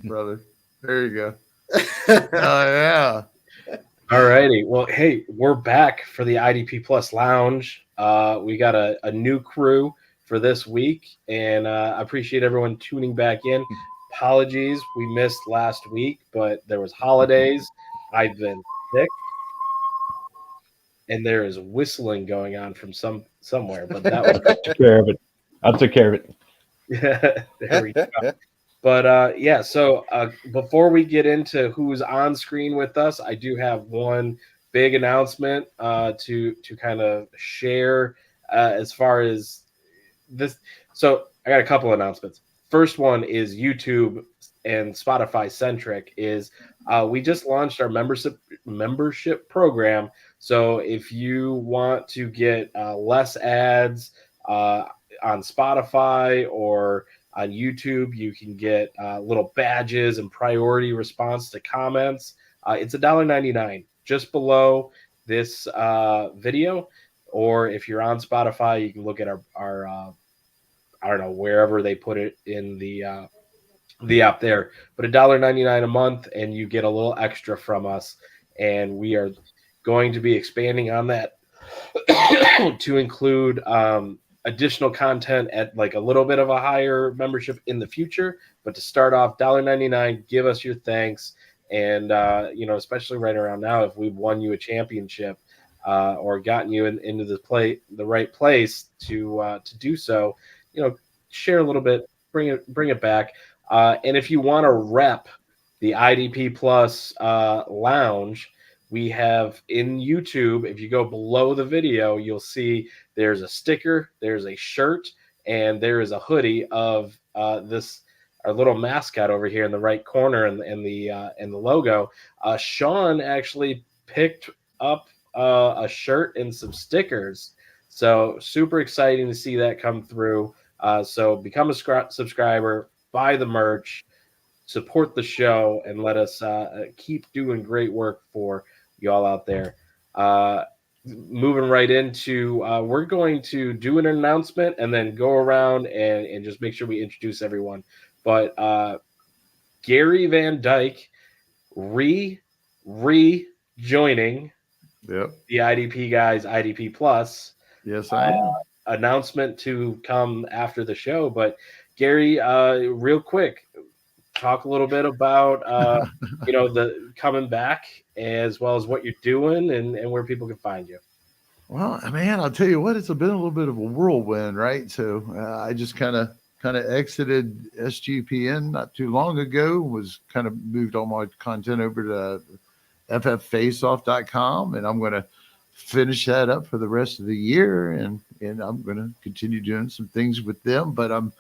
brother. There you go. Oh, yeah. All righty. Well, hey, we're back for the IDP Plus Lounge. We got a new crew for this week, and I appreciate everyone tuning back in. Apologies, we missed last week, but there was holidays. I've been sick, and there is whistling going on from somewhere, but that was Took care of it. I took care of it. there we go. But yeah, so before we get into who's on screen with us, I do have one big announcement to kind of share as far as this. So I got a couple announcements. First one is YouTube and Spotify centric. Is we just launched our membership program. So if you want to get less ads on Spotify or on YouTube, you can get little badges and priority response to comments. It's $1.99 just below this video. Or if you're on Spotify, you can look at our I don't know, wherever they put it in the app there. But $1.99 a month, and you get a little extra from us. And we are going to be expanding on that to include additional content at like a little bit of a higher membership in the future. But to start off, $1.99, give us your thanks. And, especially right around now, if we've won you a championship or gotten you into the right place to do so, share a little bit, bring it back. And if you want to rep the IDP Plus Lounge, we have in YouTube, if you go below the video, you'll see there's a sticker, there's a shirt, and there is a hoodie of our little mascot over here in the right corner and the logo. Sean actually picked up a shirt and some stickers. So super exciting to see that come through. So become a subscriber, buy the merch, support the show, and let us keep doing great work for y'all out there. Moving right into, we're going to do an announcement and then go around and just make sure we introduce everyone. But Gary Van Dyke rejoining Yep. the IDP guys, IDP Plus. Yes, I am. Announcement to come after the show. But Gary, real quick, talk a little bit about the coming back as well as what you're doing and where people can find you. Well, man, I'll tell you what, it's been a little bit of a whirlwind, right? So I just kind of exited SGPN not too long ago, was kind of moved all my content over to fffaceoff.com, and I'm going to finish that up for the rest of the year, and I'm going to continue doing some things with them, but I'm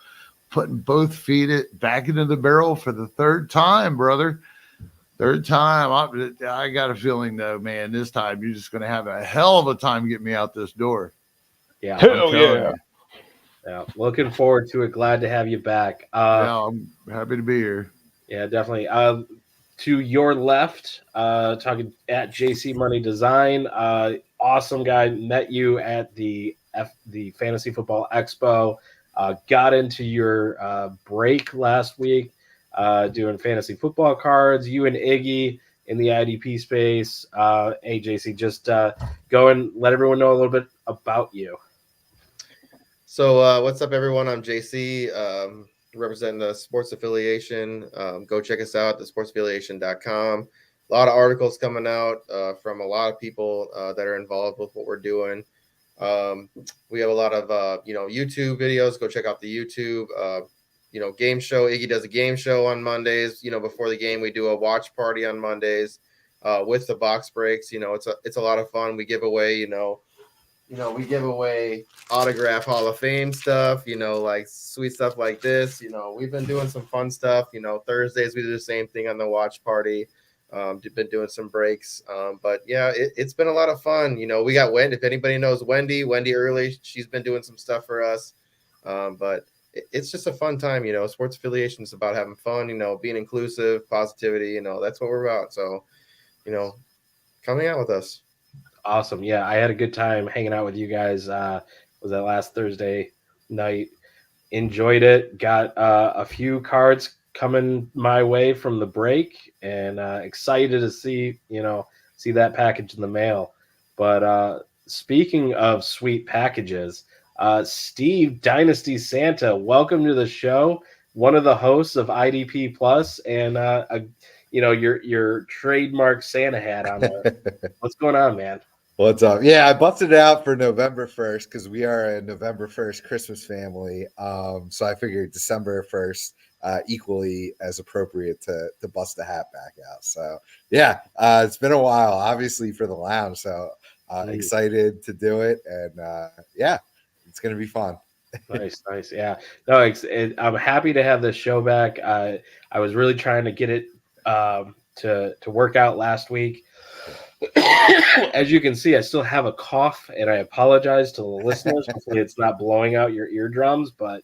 putting both feet back into the barrel for the third time, brother. Third time. I got a feeling, though, man, this time you're just going to have a hell of a time getting me out this door. Yeah. Hell yeah. Yeah. Looking forward to it. Glad to have you back. Yeah, I'm happy to be here. Yeah, definitely. To your left, talking at JC Money Design. Awesome guy. Met you at the Fantasy Football Expo. Got into your break last week. Doing fantasy football cards, you and Iggy in the IDP space. Hey, JC, just go and let everyone know a little bit about you. So what's up, everyone? I'm JC, representing the sports affiliation. Go check us out, thesportsaffiliation.com. A lot of articles coming out from a lot of people that are involved with what we're doing. We have a lot of, YouTube videos. Go check out the YouTube. Game show. Iggy does a game show on Mondays. Before the game, we do a watch party on Mondays with the box breaks. It's a lot of fun. We give away, we give away autograph Hall of Fame stuff, like sweet stuff like this. We've been doing some fun stuff. Thursdays we do the same thing on the watch party. Been doing some breaks. But yeah, it's been a lot of fun. We got Wendy. If anybody knows Wendy Early, she's been doing some stuff for us. But it's just a fun time, sports affiliation is about having fun, being inclusive, positivity, that's what we're about. So, coming out with us. Awesome. Yeah, I had a good time hanging out with you guys. Was that last Thursday night? Enjoyed it. Got a few cards coming my way from the break, and excited to see that package in the mail. But speaking of sweet packages, Steve Dynasty Santa, welcome to the show. One of the hosts of IDP Plus, and your trademark Santa hat on there. What's going on, man? What's up? Yeah, I busted it out for November 1st because we are a November 1st Christmas family. So I figured December 1st equally as appropriate to bust the hat back out. So yeah, it's been a while, obviously, for the lounge. So excited to do it. And yeah, it's going to be fun. Nice. Yeah. No, I'm happy to have this show back. I was really trying to get it to work out last week. As you can see, I still have a cough, and I apologize to the listeners. Hopefully, it's not blowing out your eardrums, but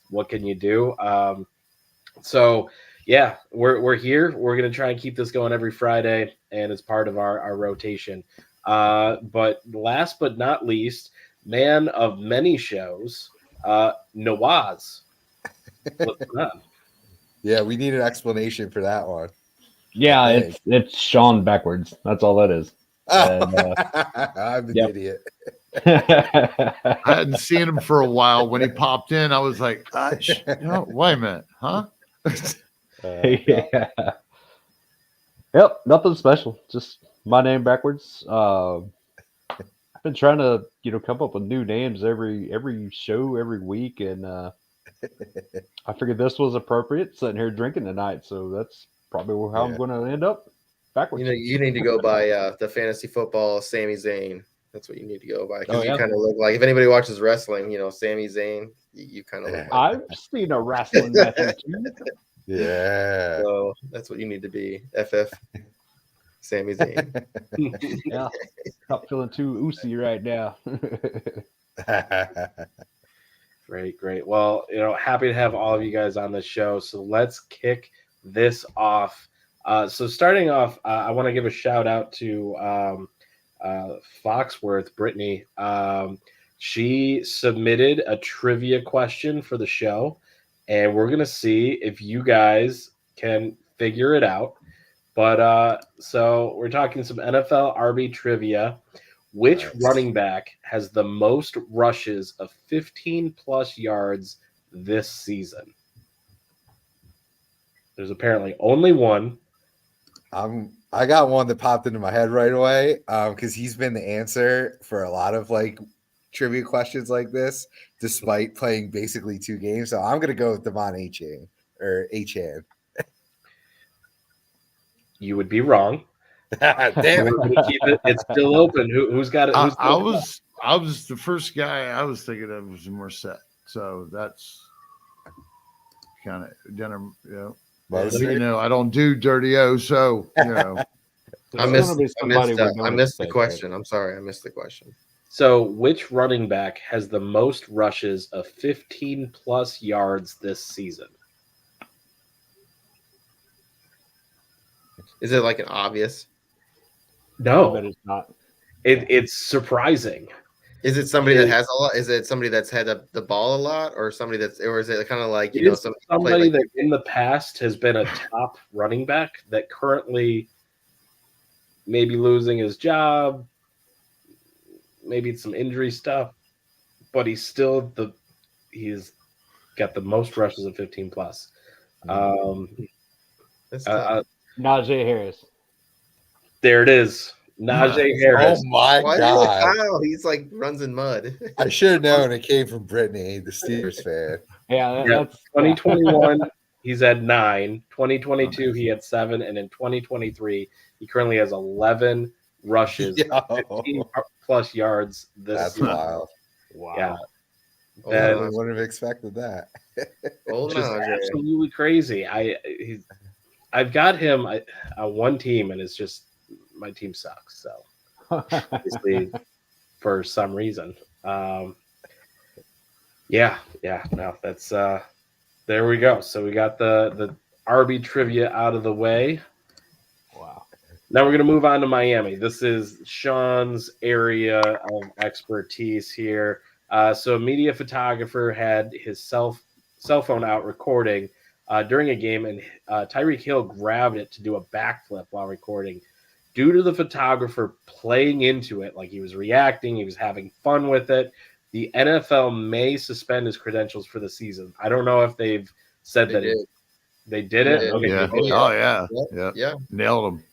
what can you do? So, yeah, we're here. We're going to try and keep this going every Friday, and it's part of our rotation. But last but not least, man of many shows, Nawaz. What's going on? Yeah, we need an explanation for that one. Yeah, it's Sean backwards. That's all that is. And, I'm an idiot. I hadn't seen him for a while. When he popped in, I was like, wait a minute, huh? Yeah. Yep, nothing special. Just my name backwards. I've been trying to, come up with new names every show, every week, and I figured this was appropriate. Sitting here drinking tonight, so that's probably how I'm going to end up backwards. You need to go by the Fantasy Football Sami Zayn. That's what you need to go by, because you kind of look like, if anybody watches wrestling, Sami Zayn, you kind of look like I've seen a wrestling method too. Yeah. So that's what you need to be. FF Sami Zayn. Yeah. Not feeling too oozy right now. Great. Well, happy to have all of you guys on the show. So let's kick this off. So starting off, I want to give a shout out to Foxworth, Brittany. She submitted a trivia question for the show, and we're going to see if you guys can figure it out. But so we're talking some NFL RB trivia. Which running back has the most rushes of 15-plus yards this season? There's apparently only one. I got one that popped into my head right away because he's been the answer for a lot of trivia questions like this, despite playing basically 2 games. So I'm gonna go with Devon Achane or Achane. You would be wrong. Damn it! Keep it. It's still open. Who's got it? I was the first guy I was thinking of was Morissette. So that's kind of dinner, I don't do dirty O, so I missed the question. Right? I'm sorry, I missed the question. So, which running back has the most rushes of 15-plus yards this season? Is it like an obvious? No, but it's not. It's surprising. Is it somebody that has a lot? Is it somebody that's had the ball a lot, or somebody or is it kind of like somebody that in the past has been a top running back that currently maybe losing his job, maybe it's some injury stuff, but he's got the most rushes of 15-plus. Najee Harris. There it is. Najee Harris. Oh my God. Wow, he's runs in mud. I should have known it came from Brittany, the Steelers fan. Yeah, that's 2021. He's had 9. 2022, he had 7, and in 2023, he currently has 11 rushes, 15-plus yards. That's wild. Wow. Yeah. I wouldn't have expected that. Absolutely crazy. I've got him on one team, and it's just my team sucks. So obviously, for some reason, no, that's there we go. So we got the RB trivia out of the way. Wow. Now we're gonna move on to Miami. This is Sean's area of expertise here. So a media photographer had his cell phone out recording during a game, and Tyreek Hill grabbed it to do a backflip while recording. Due to the photographer playing into it, like he was reacting, he was having fun with it, the NFL may suspend his credentials for the season. I don't know if they've said They that did. they did it. They did. Okay, Yeah. they did. Oh yeah. Yep. Yeah. Yeah. Nailed him.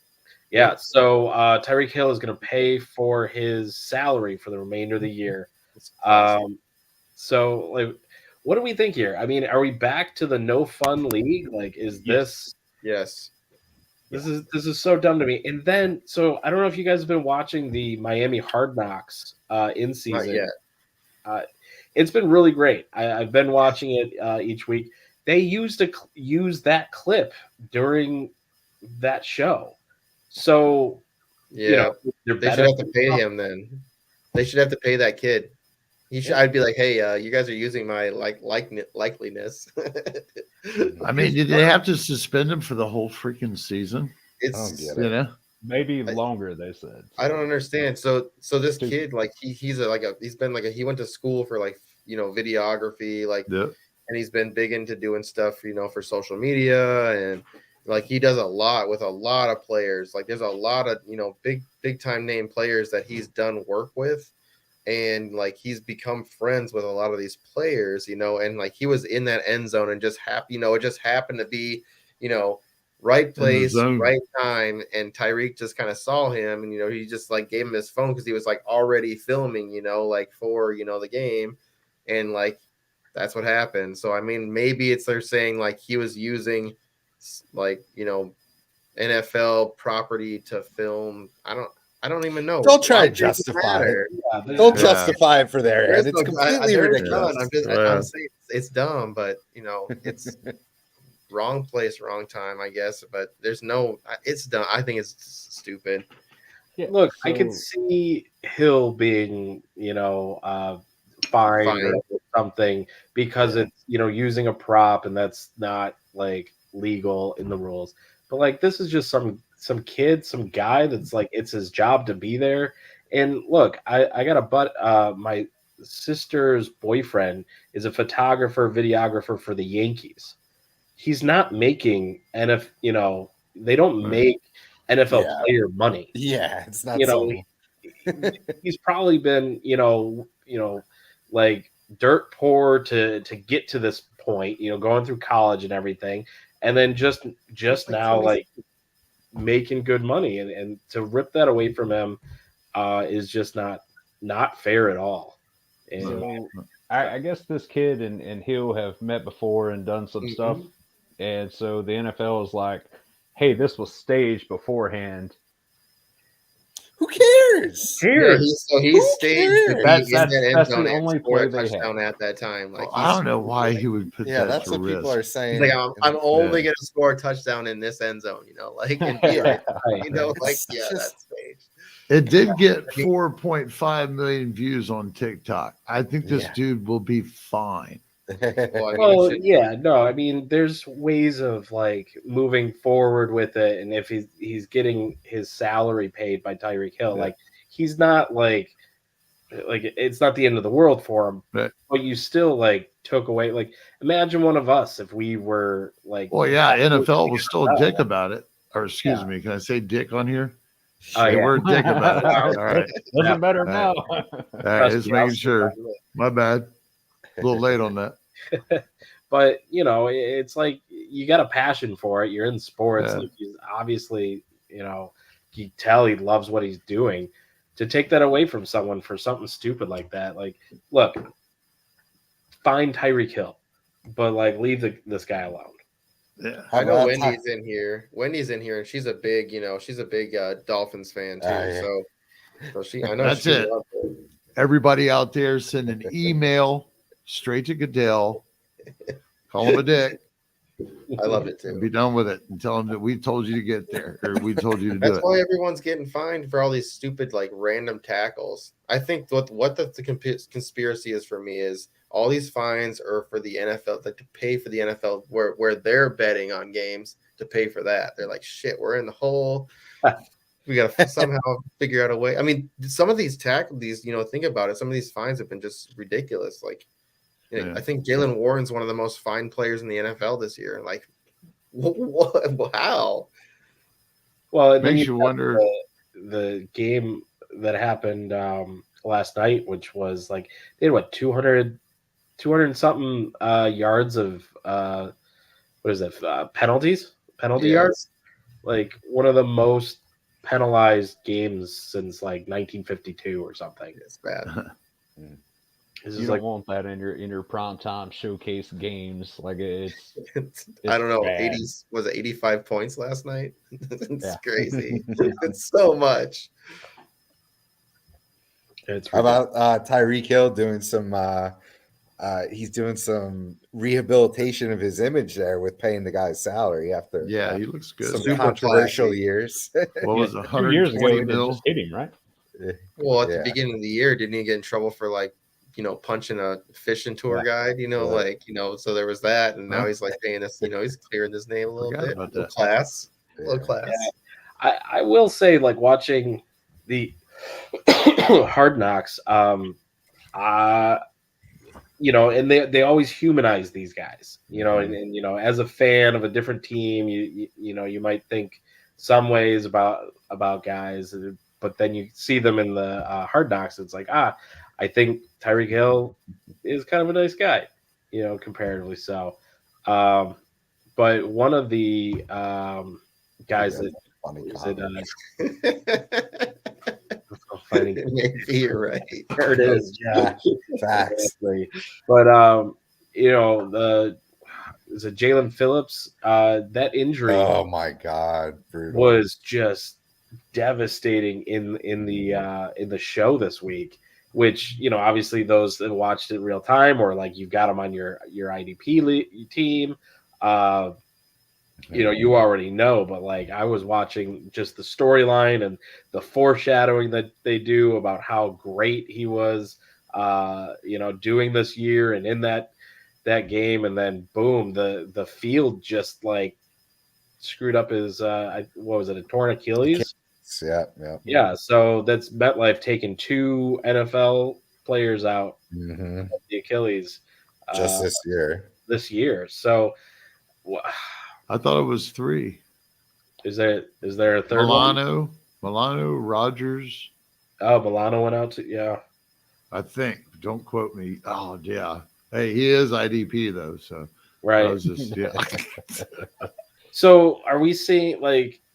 Yeah, so Tyreek Hill is going to pay for his salary for the remainder of the year. It's awesome. So, like, what do we think here? I mean, are we back to the no fun league? Like, is this Yes. this is so dumb to me? And then, so I don't know if you guys have been watching the Miami Hard Knocks in Not season. yet. It's been really great. I've been watching it each week. They used to use that clip during that show. So, Yeah. they're They should better have to pay him then. They should have to pay that kid. He should. I'd be like, hey, you guys are using my likeliness. I mean, did they have to suspend him for the whole freaking season? It's get You know? Maybe longer, they said. I don't understand. So this kid, like he's he went to school for like videography, like, Yeah. and he's been big into doing stuff for social media, and like he does a lot with a lot of players. Like there's a lot of big time name players that he's done work with, and like he's become friends with a lot of these players, and like he was in that end zone and just it just happened to be right place, zone. right time, and Tyreek just kind of saw him, and he just like gave him his phone because he was like already filming, like for the game, and like that's what happened. So I mean, maybe they're saying like he was using like NFL property to film. I don't even know. Don't try Why to does it justify it. matter? Don't Yeah. justify it for their There's end. It's no- completely they're ridiculous. done. I'm saying it's dumb, but it's wrong place, wrong time, I guess. But it's done. I think it's stupid. Yeah, Look, I can so- see Hill being, fined or something because it's, using a prop and that's not like legal in the rules. But like this is just some kid, some guy that's like it's his job to be there. And look, I got my sister's boyfriend is a photographer, videographer for the Yankees. He's not making they don't Right. make NFL Yeah. player money. Yeah, it's not You know, so. He's probably been, like dirt poor to get to this point, going through college and everything, and then just now like making good money, and to rip that away from him is just not fair at all. And So I guess this kid and Hill have met before and done some stuff, and so the NFL is like, "Hey, this was staged beforehand." Who cares? Yeah, he's staged to be That's- in that end that's zone the and only score a play they touchdown at that time. Like I don't know why he would put Yeah, that that's to what risk. people are saying. he's like, I'm only Yeah. gonna score a touchdown in this end zone, like and be like, like It's yeah, just- that's staged. It did get 4.5 million views on TikTok. I think this Yeah. dude will be fine. well, yeah, no, I mean, there's ways of like moving forward with it, and if he's getting his salary paid by Tyreek Hill, Yeah. like he's not like it's not the end of the world for him, Right. but you still like took away. Like, imagine one of us if we were like, Well, yeah, NFL was still a NFL. dick about it. Or excuse me, can I say dick on here? Oh, They yeah. were a dick about it. All right. Doesn't matter All now. right. All right, Trust just me, I'll making sure. survive it. My bad. A little late on that. But it's like you got a passion for it. You're in sports. Yeah. Like, he's obviously, you tell he loves what he's doing. To take that away from someone for something stupid like that, like, look, find Tyreek Hill, but like leave this guy alone. Yeah. I know Well, Wendy's in here. Wendy's in here, and she's a big, Dolphins fan too. Yeah. So she, I know That's she it. loves it. Everybody out there, send an email straight to Goodell. Call him a dick. I love it And too. be done with it and tell him that we told you to get there or we told you to do That's it. why everyone's getting fined for all these stupid, like random tackles. I think what the conspiracy is for me is all these fines are for the NFL, like to pay for the NFL, where they're betting on games to pay for that. They're like, shit, we're in the hole. We got to somehow figure out a way. I mean, some of these think about it. Some of these fines have been just ridiculous. Like, Yeah. I think Jalen Warren's one of the most fine players in the NFL this year. Like, what? How? Well, and then Makes you you have wonder. the game that happened last night, which was like they had what 200 and something yards of what is it penalty Yeah. yards, like one of the most penalized games since like 1952 or something. It's bad. It's You just don't like want that in your primetime showcase games. Like it's I don't know. bad. 80s was it 85 points last night? It's Yeah. crazy. It's so much. it's How ridiculous. about Tyreek Hill doing some? He's doing some rehabilitation of his image there with paying the guy's salary after Yeah, he looks good. some Super controversial classy. years. What was it, 2 years ago 120 he mil? just hit him, right? Well, at the Yeah. beginning of the year, didn't he get in trouble for like, punching a fishing tour guide, Yeah. so there was that. And now Huh? he's like paying us, he's clearing his name a little Forgot bit. about Little that. class. Yeah. Little class. I will say, like watching the Hard Knocks, and they always humanize these guys, and as a fan of a different team, you might think some ways about guys, but then you see them in the Hard Knocks. It's like, I think Tyreek Hill is kind of a nice guy, comparatively so. But one of the guys that Funny is it comment. fighting. Maybe you're right. There it is. Yeah. Facts. Exactly. But is it Jalen Phillips? That injury Oh my God, brutal. was just devastating in the show this week. Which obviously those that watched it in real time, or like you've got them on your IDP team. You already know, but like I was watching just the storyline and the foreshadowing that they do about how great he was, doing this year and in that game, and then boom, the field just like screwed up his what was it, a torn Achilles? Yeah. Yeah, so that's MetLife taking 2 NFL players out Mm-hmm. of the Achilles Just this year. So I thought it was 3. is there a third one? Milano, Rogers, Oh, Milano went out too. Yeah. I think. Don't quote me. Oh, yeah. Hey, he is IDP though, so I Right. was just So are we seeing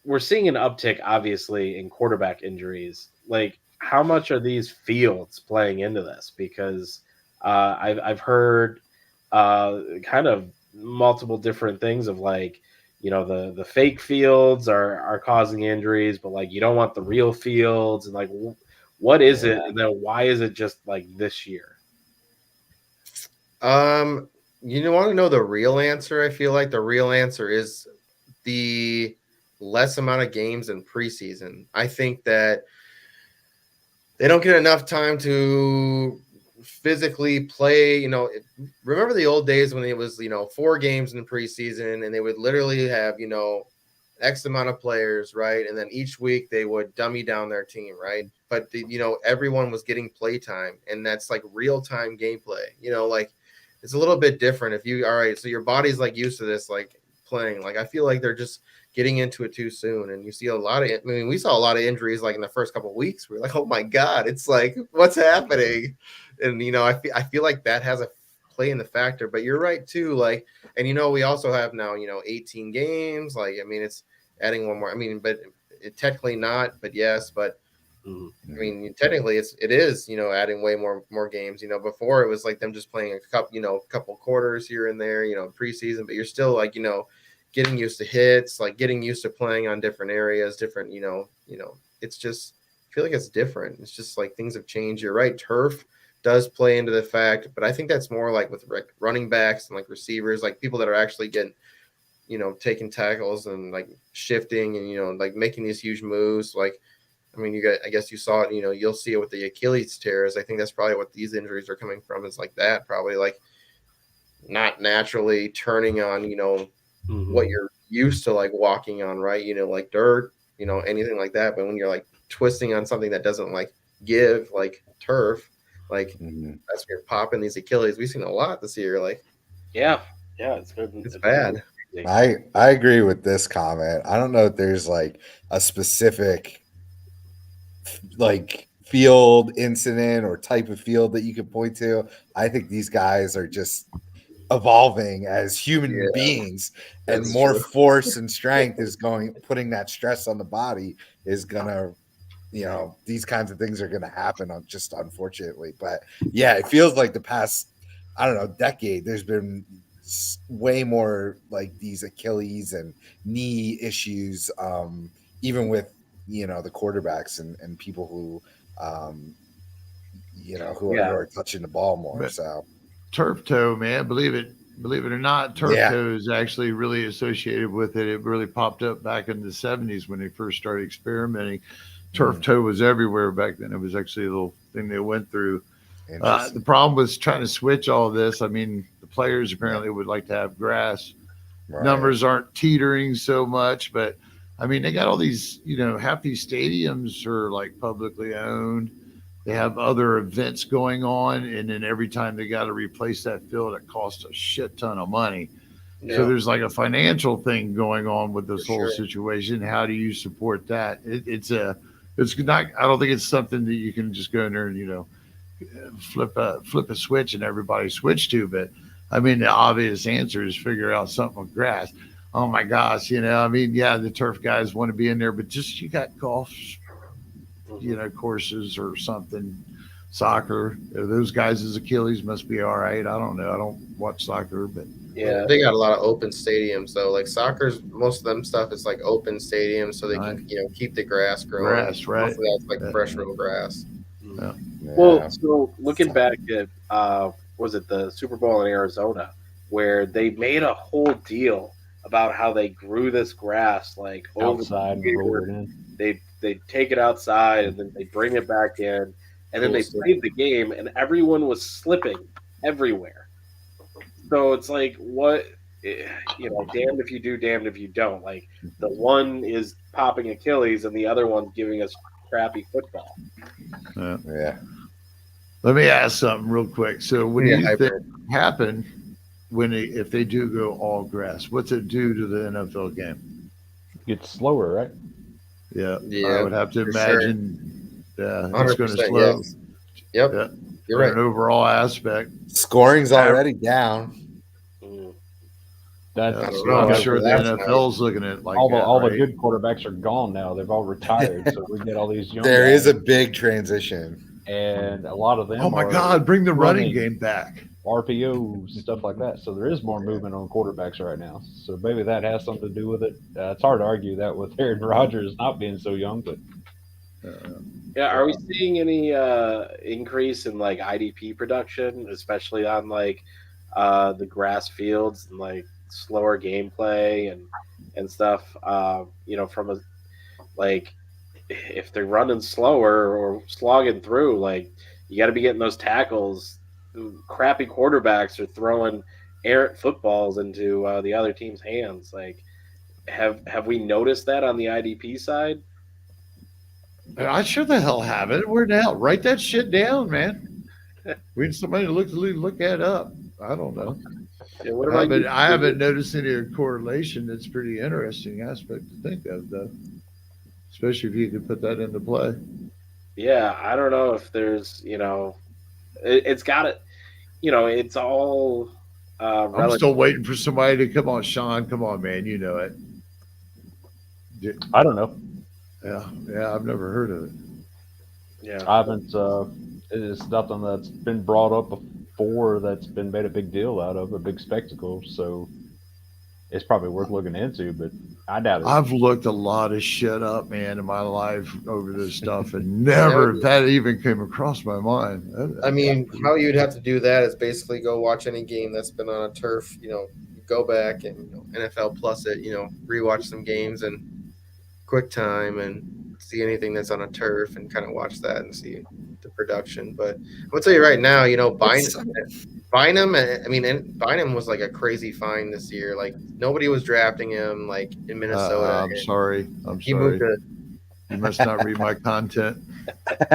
we're seeing an uptick obviously in quarterback injuries? Like how much are these fields playing into this? Because I've heard kind of multiple different things of like, the fake fields are causing injuries, but like you don't want the real fields, and like what is it, and then why is it just like this year? You want to know the real answer? I feel like the real answer is the less amount of games in preseason. I think that they don't get enough time to physically play. Remember the old days when it was 4 games in preseason, and they would literally have X amount of players, right? And then each week they would dummy down their team, right? But everyone was getting play time, and that's like real time gameplay. Like it's a little bit different. If you all right, so your body's like used to this, like playing. Like I feel like they're just getting into it too soon, and you see a lot of. I mean, we saw a lot of injuries like in the first couple of weeks. We're like, oh my god, it's like what's happening? And I feel like that has a play in the factor. But you're right too. Like, and we also have now 18 games. Like, I mean, it's adding one more. I mean, but it technically not. But yes, but. I mean, technically, it is adding way more games. Before it was like them just playing a couple quarters here and there, preseason. But you're still like getting used to hits, like getting used to playing on different areas, different. It's just I feel like it's different. It's just like things have changed. You're right, turf does play into the fact, but I think that's more like with running backs and like receivers, like people that are actually getting taking tackles and like shifting and like making these huge moves, like. I mean, I guess you saw it, you'll see it with the Achilles tears. I think that's probably what these injuries are coming from, is like that, probably like not naturally turning on, what you're used to like walking on, right? Like dirt, anything like that. But when you're like twisting on something that doesn't like give, like turf, Like Mhm. that's when you're popping these Achilles. We've seen a lot this year. Like Yeah, it's bad. crazy. I agree with this comment. I don't know if there's like a specific like field incident or type of field that you could point to. I think these guys are just evolving as human Yeah, beings, and that's more true. force and strength is putting that stress on the body is gonna, these kinds of things are gonna happen, just unfortunately. But yeah, it feels like the past, I don't know, decade, there's been way more like these Achilles and knee issues, even with the quarterbacks and people who who Yeah, are touching the ball more. But So turf toe, man, believe it or not, turf yeah. toe is actually really associated with it. It really popped up back in the 70s when they first started experimenting. Turf Mm, toe was everywhere back then. It was actually a little thing they went through. The interesting. problem was trying to switch all this. I mean, the players Yeah. apparently would like to have grass. Right. Numbers aren't teetering so much, but I mean, they got all these, half these stadiums are like publicly owned. They have other events going on, and then every time they got to replace that field, it costs a shit ton of money. So yeah, there's like a financial thing going on with For this whole sure. situation. How do you support that? It's not. I don't think it's something that you can just go in there and flip a switch and everybody switch to. But I mean, the obvious answer is figure out something with grass. Oh my gosh, I mean, yeah, the turf guys want to be in there, but just you got golf, mhm. courses or something. Soccer, those guys' Achilles must be all right. I don't know. I don't watch soccer, but Yeah, They got a lot of open stadiums though. Like soccer's most of them stuff is like open stadiums, so they I, can keep the grass growing. grass, right? Most of that's like Yeah, fresh real grass. mhm. yeah. Well, Yeah. so looking back at was it the Super Bowl in Arizona where they made a whole deal about how they grew this grass like over the outside and rolled year. it in. They take it outside and then they bring it back in, and then Cool they stuff. played the game and everyone was slipping everywhere. So it's like what damned if you do, damned if you don't. Like the one is popping Achilles and the other one's giving us crappy football. Yeah. Yeah. Let me ask something real quick. So, what do Yeah, you think hybrid. happen if they do go all grass? What's it do to the NFL game? Gets slower, right? Yeah, I Yeah, would have to for sure. imagine. Yeah, it's going to 100%. slow. Yes. Yep. Yeah, You're from right. an overall aspect. Scoring's Av- already down. Mm. That's Yeah, I don't so know. I'm Not sure for the last night. NFL's looking at it like all the that, all the right? good quarterbacks are gone now. They've all retired, so we get all these young There guys, is a big transition. and a lot of Oh them my are God, bring the running running game back. RPOs, stuff like that. So there is more movement on quarterbacks right now. So maybe that has something to do with it. It's hard to argue that with Aaron Rodgers not being so young, but Yeah, are we seeing any increase in like IDP production, especially on like the grass fields and like slower gameplay and stuff? From a like if they're running slower or slogging through, like you got to be getting those tackles. Crappy quarterbacks are throwing errant footballs into the other team's hands. Like, have we noticed that on the IDP side? I sure the hell have it. Where the hell? Write that shit down, man. We need somebody to look that up. I don't know. Yeah, what about you? I haven't noticed any correlation. That's pretty interesting aspect to think of, though. Especially if you could put that into play. Yeah, I don't know if there's, it's got it. It's all I'm relative. still waiting for somebody to come on. Sean, come on, man. You know it. I don't know. Yeah. I've never heard of it. Yeah, I haven't. It's nothing that's been brought up before that's been made a big deal out of, a big spectacle. So it's probably worth looking into, but I doubt it. I've looked a lot of shit up, man, in my life over this stuff, and That never would be- that even came across my mind. I mean, how you'd have to do that is basically go watch any game that's been on a turf. Go back and NFL Plus it. Rewatch some games and QuickTime and see anything that's on a turf and kind of watch that and see the production. But I'm gonna tell you right now, Bynum. I mean, and Bynum was like a crazy find this year. Like nobody was drafting him like in Minnesota. I'm sorry. I'm He sorry. moved to You must not read my content.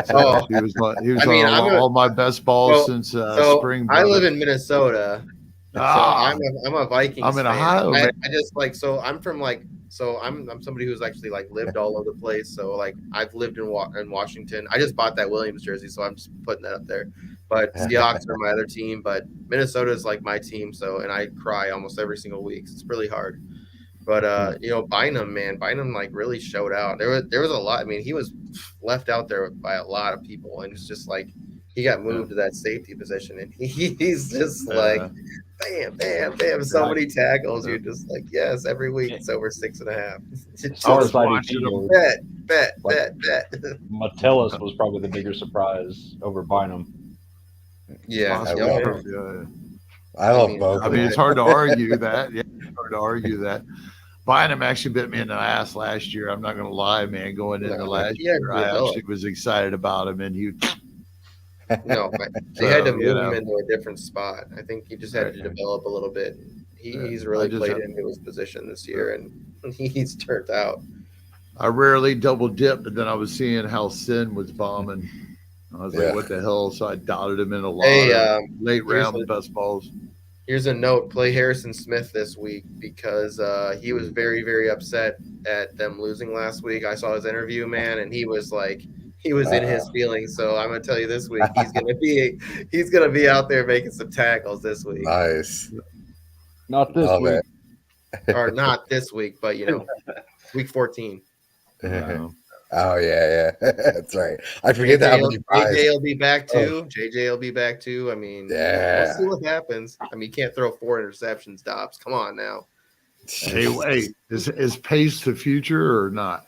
Oh, He was I mean, on all my best balls since spring. I live Brother. in Minnesota, so I'm a Vikings I'm in fan. Ohio, man. I just like so I'm from like so I'm somebody who's actually like lived all over the place. So like I've lived in Washington. I just bought that Williams jersey, so I'm just putting that up there. But Seahawks are my other team, but Minnesota is like my team. So and I cry almost every single week. It's really hard. But you know, Bynum like really showed out. There was a lot. I mean, he was left out there by a lot of people, and it's just like he got moved to that safety position, and he's just like bam, bam, bam, so many tackles. You're just like, yes, every week it's over 6.5. As far as watching IDP, bet. Metellus was probably the bigger surprise over Bynum. Yeah, I Yeah. love both. I mean, it's hard to argue that. Yeah, it's hard to argue that. Bynum actually bit me in the ass last year. I'm not going to lie, man. Going into last year, I actually was excited about him, and he. No, they had to move him into a different spot. I think he just had to develop a little bit. He's really played into his position this year, and he's turned out. I rarely double dip, but then I was seeing how Sin was bombing. I was like, what the hell? So I dotted him in a lot of late round best balls. Here's a note: play Harrison Smith this week because he was very, very upset at them losing last week. I saw his interview, man, and he was like, he was in his feelings. So I'm gonna tell you this week, he's gonna be out there making some tackles this week. Nice. Not this week, or not this week, but you know, week 14. Wow. Oh yeah, that's right. I forget that. JJ will be back too. JJ will be back too. I mean, we'll see what happens. I mean, you can't throw 4 interceptions, Dobbs. Come on now. Hey, wait, is Pace the future or not?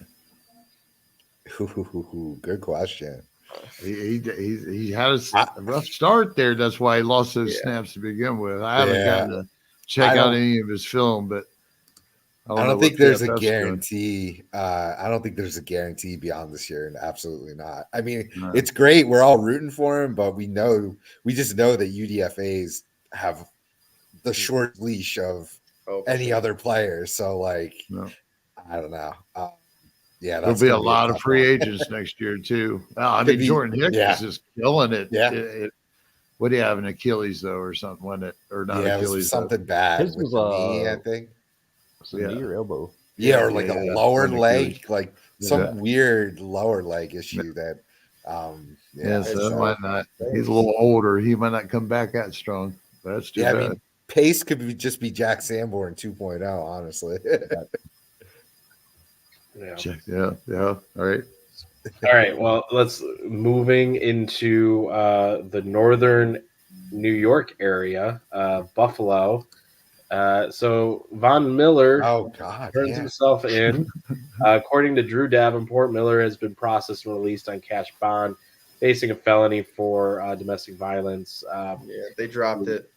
Good question. He had a rough start there. That's why he lost those snaps to begin with. I haven't gotten to check out any of his film, but I don't think there's a guarantee. I don't think there's a guarantee beyond this year, and absolutely not. I mean, it's great. We're all rooting for him, but we just know that UDFAs have the short leash of any other player. So, like, I don't know. There'll be a lot of free agents next year too. I mean, Jordan Hicks is just killing it. What do you have, an Achilles though, or something? Wasn't it, or not Achilles? Something bad. His was a knee, I think. Knee or elbow. Or like a lower leg, like some weird lower leg issue that. So might not. He's a little older. He might not come back that strong. That's too bad. I mean, Pace could just be Jack Sanborn 2.0, honestly. All right. All right. Well, let's moving into the northern New York area, Buffalo. So Von Miller turns himself in. According to Drew Davenport, Miller has been processed and released on cash bond, facing a felony for domestic violence. They dropped it.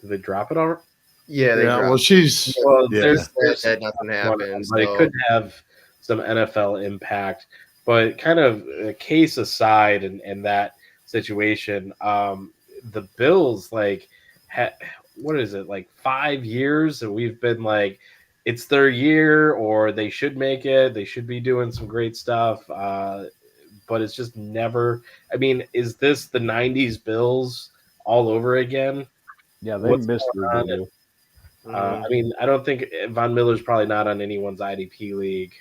Did they drop it already? Yeah, there's nothing happened. But it could have some NFL impact. But kind of a case aside in that situation, the Bills what is it, like 5 years, and we've been like, it's their year, or they should make it. They should be doing some great stuff. But it's just never. I mean, is this the '90s Bills all over again? Yeah, they missed it. I mean, I don't think Von Miller's probably not on anyone's IDP league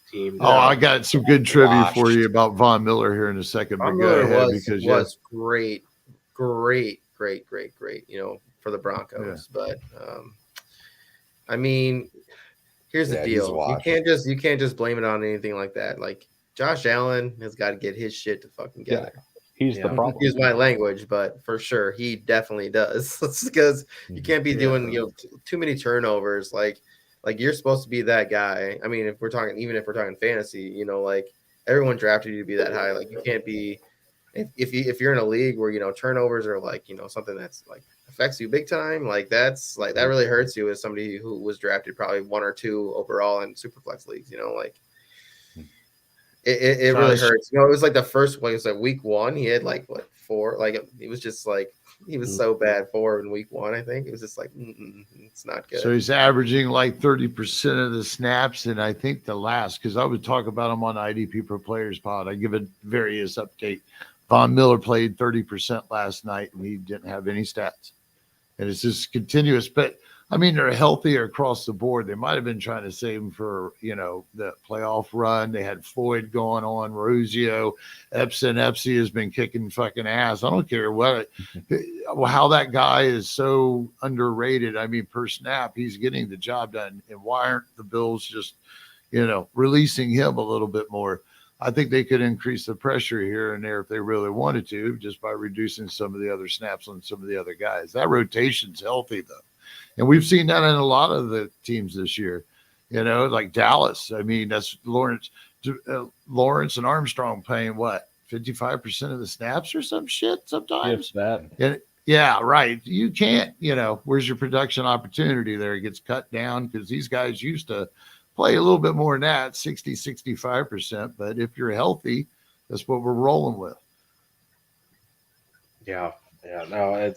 team. I got some good trivia for you about Von Miller here in a second. Von Miller was great. You know, for the Broncos, but I mean, here's the deal: you can't just blame it on anything like that. Like Josh Allen has got to get his shit to fucking together. He's the problem. Excuse my language, but for sure he definitely does. Because you can't be doing too many turnovers. Like you're supposed to be that guy. I mean, if we're talking fantasy, you know, like everyone drafted you to be that high. Like you can't be. If you're in a league where, you know, turnovers are like, you know, something that's like affects you big time, like that's like that really hurts you as somebody who was drafted probably 1 or 2 overall in Superflex leagues, you know, like it really hurts. You know, it was like the first one, it was like week 1, he had like 4, like it was just like He was so bad for in week 1. I think it was just like it's not good. So he's averaging like 30% of the snaps, and I think the last, because I would talk about him on IDP Pro Players Pod. I give a various update. Von Miller played 30% last night, and he didn't have any stats. And it's just continuous. But I mean, they're healthier across the board. They might have been trying to save him for, the playoff run. They had Floyd going on, Rosio, Epsy has been kicking fucking ass. I don't care how that guy is so underrated. I mean, per snap, he's getting the job done. And why aren't the Bills just, releasing him a little bit more? I think they could increase the pressure here and there if they really wanted to, just by reducing some of the other snaps on some of the other guys. That rotation's healthy, though. And we've seen that in a lot of the teams this year, like Dallas. I mean, that's Lawrence and Armstrong playing 55% of the snaps or some shit sometimes. If that. And yeah, right. You can't, where's your production opportunity there? It gets cut down because these guys used to play a little bit more than that, 60, 65%. But if you're healthy, that's what we're rolling with. Yeah. No,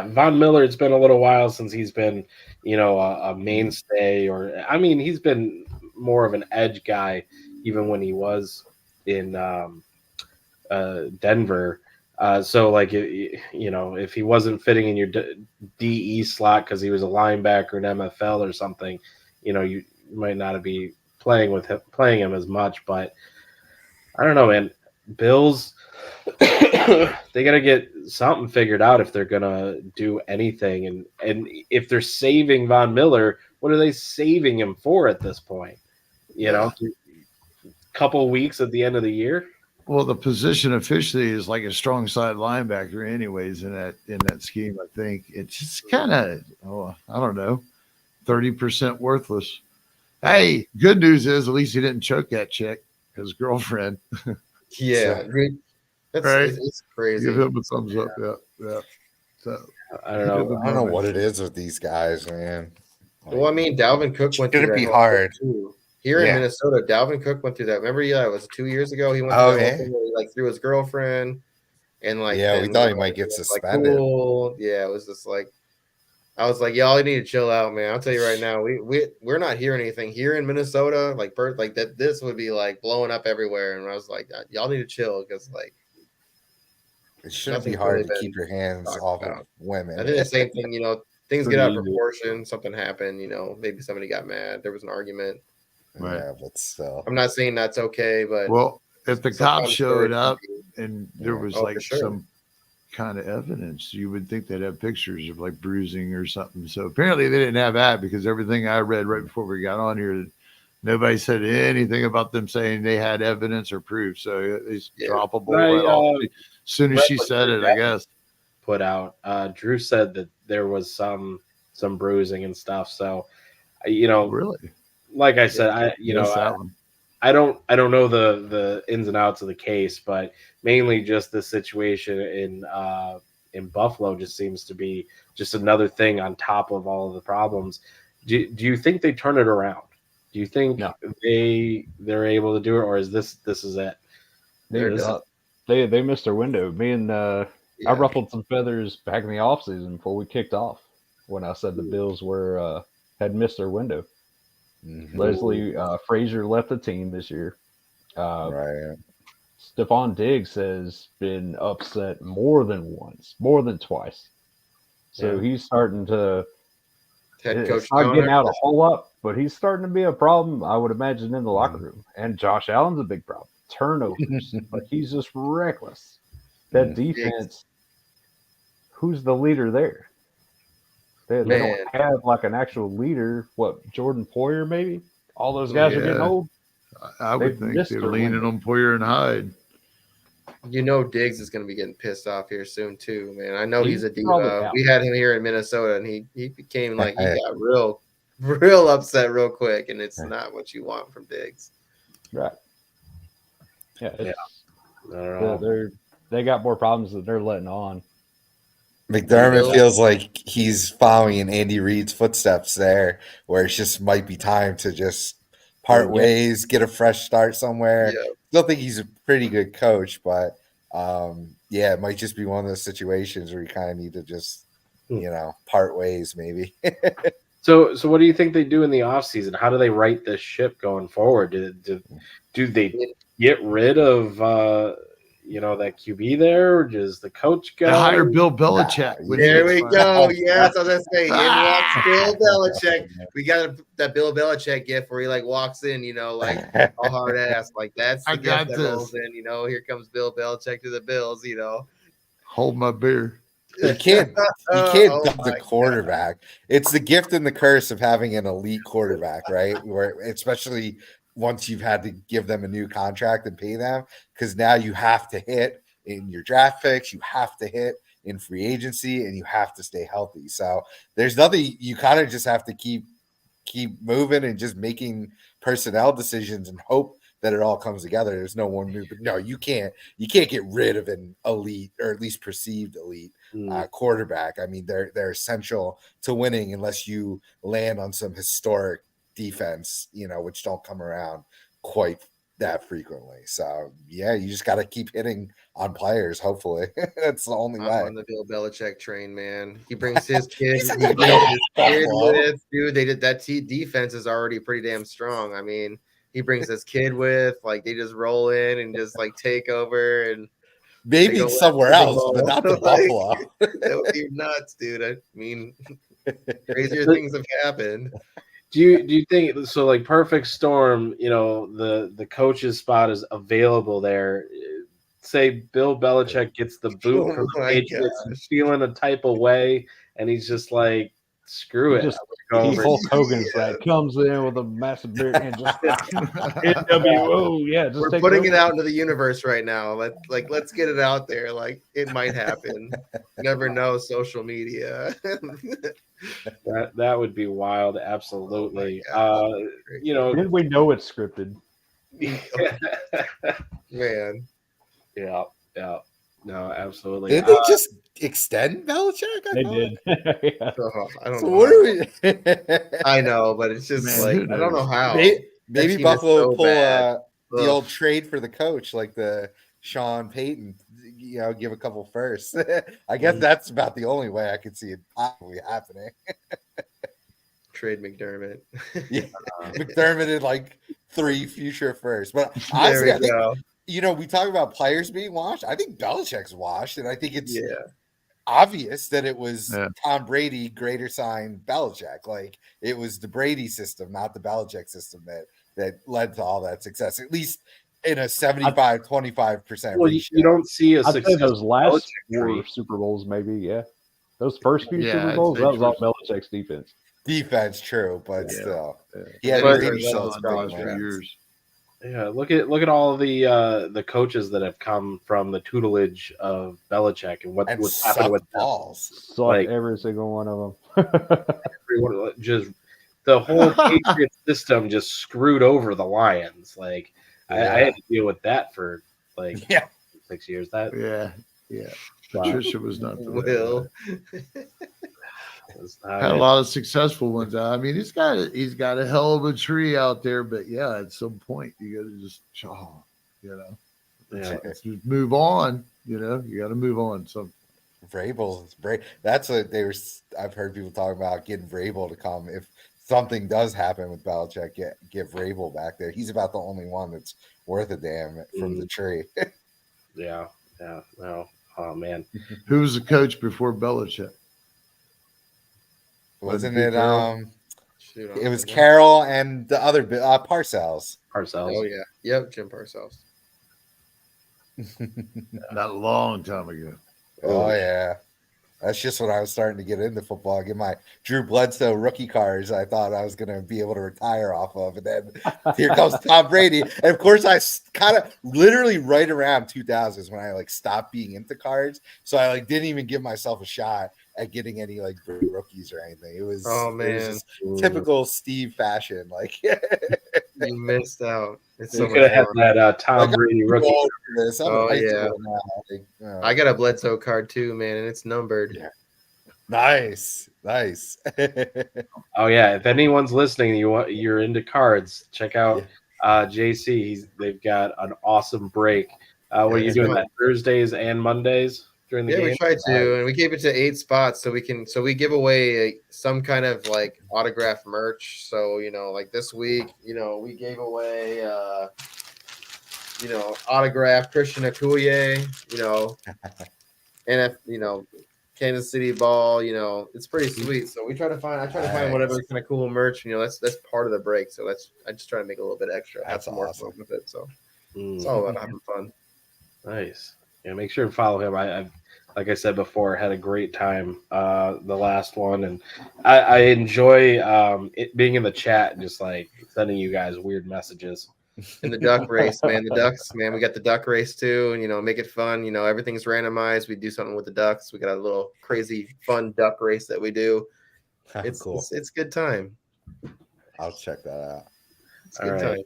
Von Miller, it's been a little while since he's been, a mainstay, he's been more of an edge guy, even when he was in Denver. So like, if he wasn't fitting in your DE slot because he was a linebacker in MFL or something, you might not be playing him as much. But I don't know, man. Bills, they got to get something figured out if they're gonna do anything, and if they're saving Von Miller, what are they saving him for at this point? Couple weeks at the end of the year. Well, the position officially is like a strong side linebacker, anyways. In that scheme, I think it's just kind of I don't know, 30% worthless. Hey, good news is at least he didn't choke that chick, his girlfriend. Yeah, that's right. It's crazy. Give him a thumbs up. Yeah. So I don't know. I don't know what it is with these guys, man. Well, I mean, Dalvin Cook went through that. It's gonna be hard. Too. Here in Minnesota, Dalvin Cook went through that. Remember, it was 2 years ago. He went through that whole thing where he threw his girlfriend, and we thought he might get suspended. Like, cool. Yeah, it was just like, I was like, y'all need to chill out, man. I'll tell you right now, we're not hearing anything here in Minnesota. Like that, this would be like blowing up everywhere. And I was like, y'all need to chill because like it shouldn't be hard to keep your hands off of women. I think the same thing. Things get out of proportion. Something happened. Maybe somebody got mad. There was an argument. Right. Yeah, but still, I'm not saying that's okay, but if the cops showed up and there was some kind of evidence, you would think they'd have pictures of like bruising or something. So apparently they didn't have that, because everything I read right before we got on here, nobody said anything about them saying they had evidence or proof. So it's droppable right off. As soon as she said it, I guess. Put out. Drew said that there was some bruising and stuff. So, really, like I said, I don't know the ins and outs of the case, but mainly just the situation in Buffalo just seems to be just another thing on top of all of the problems. Do you think they turn it around? Do you think they're able to do it, or is this is it? They missed their window. Me and I ruffled some feathers back in the offseason before we kicked off when I said the Bills had missed their window. Mm-hmm. Leslie Frazier left the team this year. Right. Stephon Diggs has been upset more than twice. So he's starting to. It's not getting out a whole lot, but he's starting to be a problem, I would imagine, in the locker room. And Josh Allen's a big problem. Turnovers. Like, he's just reckless. That defense, who's the leader there? They don't have like an actual leader. What, Jordan Poyer maybe? All those guys are getting old. I would think they're leaning on Poyer and Hyde. Diggs is going to be getting pissed off here soon too, man. I know he's a diva. We had him here in Minnesota, and he became like, he got real upset real quick, and it's not what you want from Diggs. Right. Yeah. They got more problems than they're letting on. McDermott feels like he's following in Andy Reid's footsteps there, where it just might be time to just part ways, get a fresh start somewhere. Yeah. Still think he's a pretty good coach, but Yeah, it might just be one of those situations where you kind of need to just, part ways maybe. So what do you think they do in the offseason? How do they right this ship going forward? Do they get rid of that QB there, or does the coach They go? hire Bill Belichick. Nah, which There is we fun. go. Yes, I was gonna say, in walks Bill Belichick. We got that Bill Belichick gift where he like walks in, like all hard ass. Like that's the I gift got that this. rolls in. Here comes Bill Belichick to the Bills. Hold my beer. You can't Oh dub the my quarterback. It's the gift and the curse of having an elite quarterback, right? Where especially once you've had to give them a new contract and pay them, because now you have to hit in your draft picks, you have to hit in free agency, and you have to stay healthy. So there's nothing, you kind of just have to keep moving and just making personnel decisions and hope that it all comes together. There's no one move, but no, you can't get rid of an elite or at least perceived elite quarterback. I mean, they're essential to winning unless you land on some historic defense, which don't come around quite that frequently. So yeah, you just got to keep hitting on players. Hopefully, that's the only I'm way. on the Bill Belichick train, man. He brings his kid. He's a He good brings kid. his kid with, dude. They did that. Defense is already pretty damn strong. I mean, he brings his kid with. Like they just roll in and just like take over and Maybe go it's somewhere Super else, but Bowl. not the Like, Buffalo. that would be nuts, dude. I mean, crazier things have happened. Do you think so? Like perfect storm, the coach's spot is available there. Say Bill Belichick gets the boot from the my Patriots, and gosh. feeling a type of way, and he's just like, "Screw it." Just I'm gonna he go Hulk over. Hogan's that comes in with a massive beard and just NWO, yeah, just We're take putting it over. out into the universe right now. Let's get it out there. Like it might happen. Never know. Social media. That would be wild. Absolutely. Then we know it's scripted. Man. Yeah. No, absolutely. Did they just extend Belichick? They did. Yeah. Oh, I don't So know. what are we? I know, but it's just Man, like who I don't know knows? how. Maybe team is Buffalo so will pull bad. the Ugh. old trade for the coach, like the Sean Payton. Give a couple first. I guess that's about the only way I could see it possibly happening. Trade McDermott. Yeah, McDermott had like 3 future firsts, but There honestly, we I think go. we talk about players being washed. I think Belichick's washed, and I think it's Yeah. obvious that it was Yeah. Tom Brady greater sign Belichick. Like it was the Brady system, not the Belichick system that led to all that success. At least in a 75-25% Well, ratio. you don't see a I'd say success. those last Belichick 4 tree. Super Bowls, maybe, yeah. Those first few Yeah, Super I'd Bowls, say that was all true. Belichick's defense. Defense, true, but Yeah. still, Yeah. he had But- Brady Sean Schultz the big last few wins. years. Yeah, look at all the coaches that have come from the tutelage of Belichick and And what's happened with sucked balls. Suck Like- every single one of them. everyone. Just the whole Patriot system just screwed over the Lions. Like I had to deal with that for like Yeah. 6 years. That Yeah. Patricia was not the right Will. was Had a lot of successful ones. I mean, he's got a hell of a tree out there, but yeah, at some point you got to just, Yeah. let's just move on. You got to move on. So Vrabel's that's what they were. I've heard people talk about getting Vrabel to come if something does happen with Belichick. Get Vrabel back there. He's about the only one that's worth a damn from the tree. Yeah. No. Oh man. who was the coach before Belichick? Wasn't Pete it? Carroll? Shoot, It was Carroll and the other Parcells. Parcells. Oh yeah. Yep, Jim Parcells. Not a long time ago. Oh yeah, that's just when I was starting to get into football. Get my Drew Bledsoe rookie cards. I thought I was going to be able to retire off of, and then here comes Tom Brady. And of course, I kind of literally right around 2000s when I stopped being into cards. So I didn't even give myself a shot at getting any rookies or anything. It was Oh, it was man. just typical Steve fashion. You missed out. It's You so could have had much that Tom Brady rookie. Oh, yeah. Now. I got a Bledsoe card too, man, and it's numbered. Yeah. Nice. Oh yeah, if anyone's listening, you're into cards, check out JC. They've got an awesome break Were you it's doing fun. that Thursdays and Mondays during the Yeah, game? we tried to, and we gave it to 8 spots so we give away some kind of like autograph merch. So like this week, we gave away autograph Christian Okoye, and if Kansas City ball, it's pretty sweet. So I try to find whatever kind of cool merch. That's part of the break. So I just try to make a little bit extra, have That's some more awesome. fun with it. So Mm, it's all about having fun. nice. Yeah, make sure to follow him. I've like I said before, had a great time the last one, and I enjoy it being in the chat and just like sending you guys weird messages. And the duck race, man. The ducks, man. We got the duck race too, and make it fun. Everything's randomized. We do something with the ducks. We got a little crazy fun duck race that we do. It's Cool. it's good time. I'll check that out. It's good time.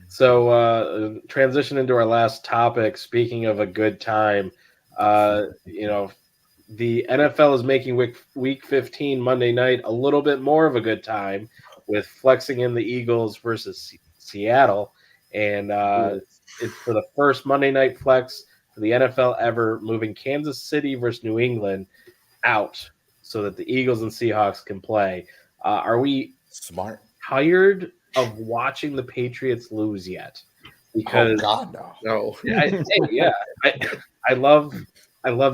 So transition into our last topic. Speaking of a good time, the NFL is making week 15 Monday night a little bit more of a good time with flexing in the Eagles versus Seattle. And it's for the first Monday night flex for the NFL ever, moving Kansas City versus New England out so that the Eagles and Seahawks can play. Are we Smart. tired of watching the Patriots lose yet? Oh Because God, no. yeah, I love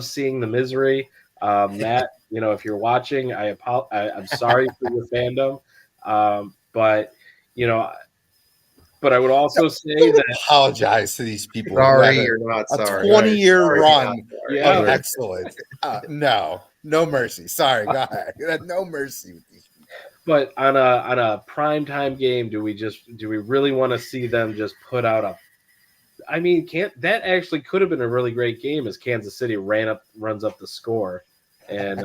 seeing the misery. Matt, if you're watching, I'm sorry for your fandom, but I would also say Don't that apologize to these people. who Sorry, had you're not a sorry. 20-year Sorry, run not sorry. Yeah. of excellence. No mercy. Sorry, go ahead. No mercy with these people. but on a primetime game, do we really want to see them just put out a? I mean, that actually could have been a really great game as Kansas City runs up the score, and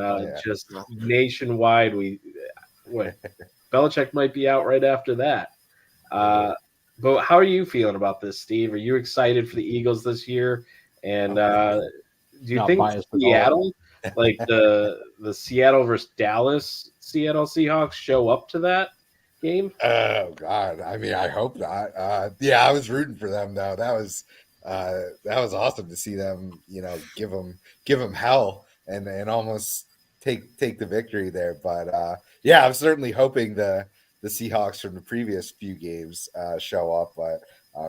just nationwide Belichick might be out right after that. But how are you feeling about this, Steve? Are you excited for the Eagles this year? And do you Not think biased at all. Seattle, like the Seattle versus Dallas Seattle Seahawks, show up to that game? Oh God. I mean, I hope not. Yeah, I was rooting for them though. That was awesome to see them, give them hell and almost take the victory there. But yeah, I'm certainly hoping the Seahawks from the previous few games show up. But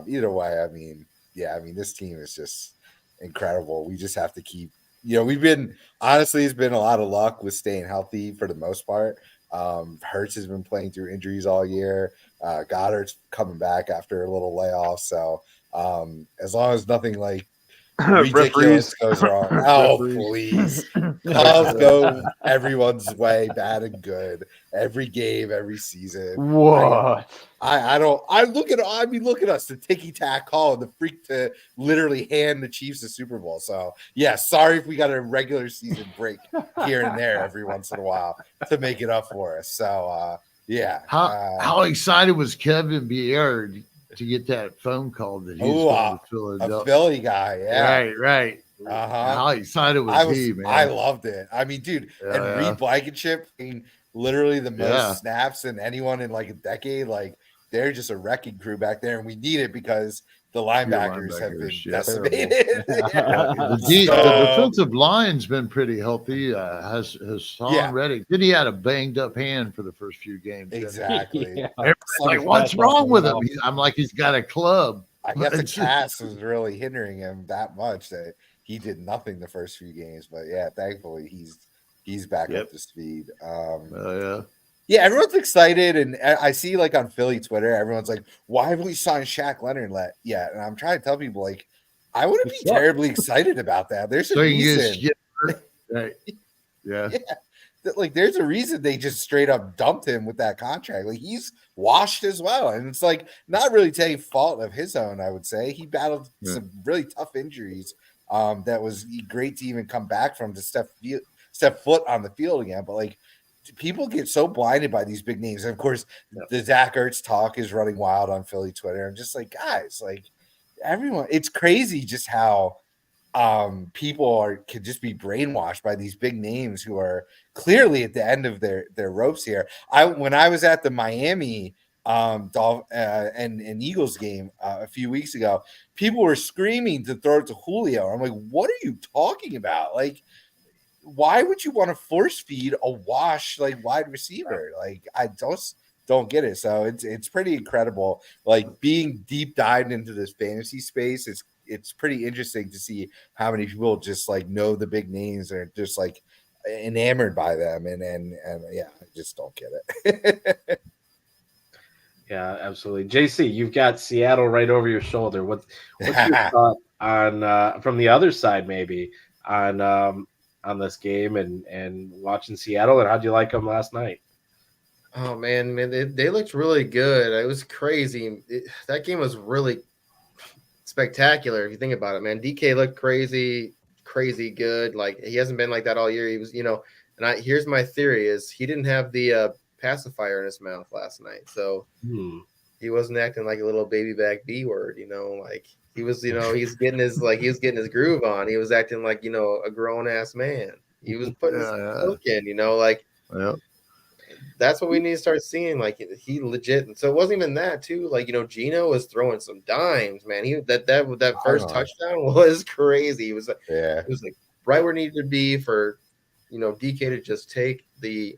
either way, I mean, this team is just incredible. We just have to keep, it's been a lot of luck with staying healthy for the most part. Hurts has been playing through injuries all year. Goddard's coming back after a little layoff. So as long as nothing like ridiculous goes wrong. Oh, please. Calls go everyone's way, bad and good. Every game, every season. What? Look at us, the ticky-tack call and the freak to literally hand the Chiefs the Super Bowl. So yeah, sorry if we got a regular season break here and there every once in a while to make it up for us. So yeah. How excited was Kevin Bier to get that phone call that he's going to Philadelphia? A Philly guy, yeah. Right. How excited was he, man? I loved it. I mean, dude, and Reed Blankenship being literally the most snaps than anyone in like a decade. Like they're just a wrecking crew back there, and we need it because the linebackers have been decimated. The defensive line's been pretty healthy. Has Sean Reddick? Then he had a banged up hand for the first few games. Exactly. Like, what's wrong with him? I'm like, he's got a club. I guess the cast was really hindering him that much that he did nothing the first few games. But yeah, thankfully he's back up to speed. Yeah, everyone's excited, and I see like on Philly Twitter, everyone's like, "Why haven't we signed Shaq Leonard yet?" And I'm trying to tell people like, I wouldn't be terribly excited about that. There's a reason. Right. Yeah. Like there's a reason they just straight up dumped him with that contract. Like he's washed as well, and it's like not really taking fault of his own. I would say he battled some really tough injuries. That was great to even come back from to step foot on the field again, but like. People get so blinded by these big names. And of course, the Zach Ertz talk is running wild on Philly Twitter. I'm just like, guys, like everyone, it's crazy just how people can just be brainwashed by these big names who are clearly at the end of their ropes here. When I was at the Miami and Eagles game a few weeks ago, people were screaming to throw it to Julio. I'm like, what are you talking about? Like, why would you want to force feed a wash like wide receiver? Like, I just don't get it. So it's pretty incredible. Like, being deep dived into this fantasy space, it's pretty interesting to see how many people just like know the big names and are just like enamored by them. And yeah, I just don't get it. Yeah, absolutely. JC, you've got Seattle right over your shoulder. What's your thought on from the other side, maybe on this game and watching Seattle, and how'd you like them last night? Oh man, they looked really good. It was crazy. That game was really spectacular if you think about it, man. DK looked crazy good. Like, he hasn't been like that all year. He was, here's my theory is he didn't have the pacifier in his mouth last night, so he wasn't acting like a little baby back B word, like he was, he's getting his groove on. He was acting like, a grown ass man. He was putting his work in, like. Yep. That's what we need to start seeing. Like, he legit. And so it wasn't even that too. Like, Gino was throwing some dimes, man. He that first touchdown was crazy. It was like right where it needed to be for, DK to just take the,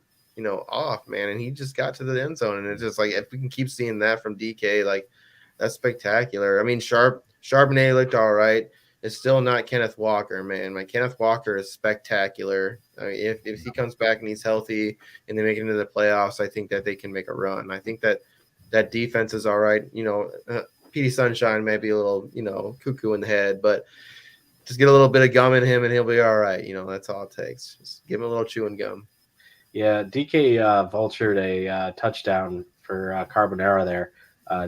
off, man. And he just got to the end zone. And it's just like, if we can keep seeing that from DK, like, that's spectacular. I mean, Charbonnet looked all right. It's still not Kenneth Walker, man. My Kenneth Walker is spectacular. I mean, if he comes back and he's healthy and they make it into the playoffs, I think that they can make a run. I think that defense is all right. Petey Sunshine may be a little, cuckoo in the head, but just get a little bit of gum in him and he'll be all right. That's all it takes. Just give him a little chewing gum. Yeah, DK vultured a touchdown for Carbonara there.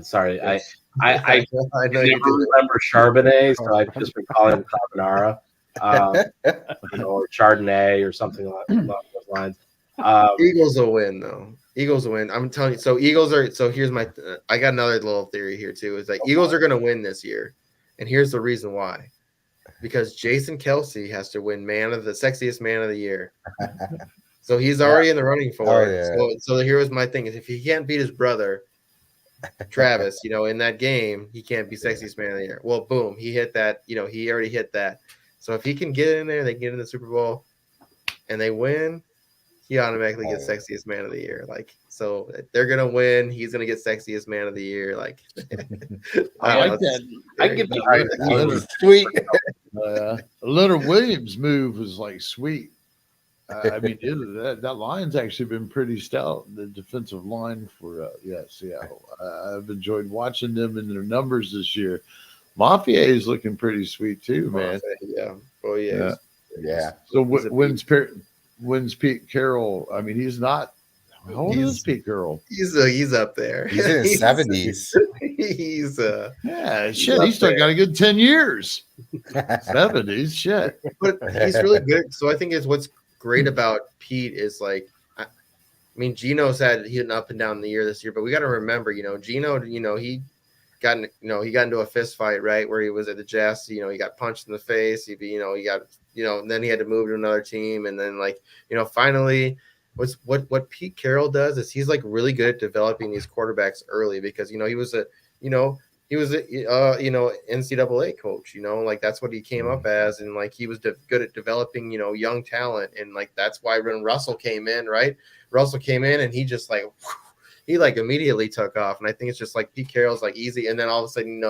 Sorry, Yes. I never remember Charbonnet, so I just been calling him Carbonara, or Chardonnay or something along those lines. Eagles will win, though. Eagles will win. I'm telling you. So Eagles are. So here's my. I got another little theory here too. Is that Eagles are going to win this year, and here's the reason why. Because Jason Kelsey has to win sexiest man of the year. So he's already in the running for it. Yeah. So here was my thing: is if he can't beat his brother, Travis, in that game, he can't be sexiest man of the year. Well, boom, he hit that. He already hit that. So if he can get in there, they get in the Super Bowl, and they win, he automatically gets sexiest man of the year. Like, so they're gonna win. He's gonna get sexiest man of the year. Like, I like that. I get behind that. Sweet. Leonard Williams' move was like sweet. I mean, that line's actually been pretty stout. The defensive line for Seattle. I've enjoyed watching them in their numbers this year. Mafia is looking pretty sweet too, man. Yeah. Oh yeah. Yeah. So when's Pete Carroll? I mean, he's not. How old is Pete Carroll? He's up there. He's in his 70s. He's shit. He's still got a good 10 years. 70s, shit. But he's really good. So I think it's what's great about Pete is like, I mean, Gino's had an up and down the year this year, but we got to remember, Gino, he got into a fist fight, right, where he was at the Jets. He got punched in the face. He got, and then he had to move to another team, and then finally, what Pete Carroll does is he's like really good at developing these quarterbacks early because he was a NCAA coach, like that's what he came up as. And like, he was good at developing, young talent. And like, that's why when Russell came in, right, and he just like, he immediately took off. And I think it's just like Pete Carroll's like easy. And then all of a sudden,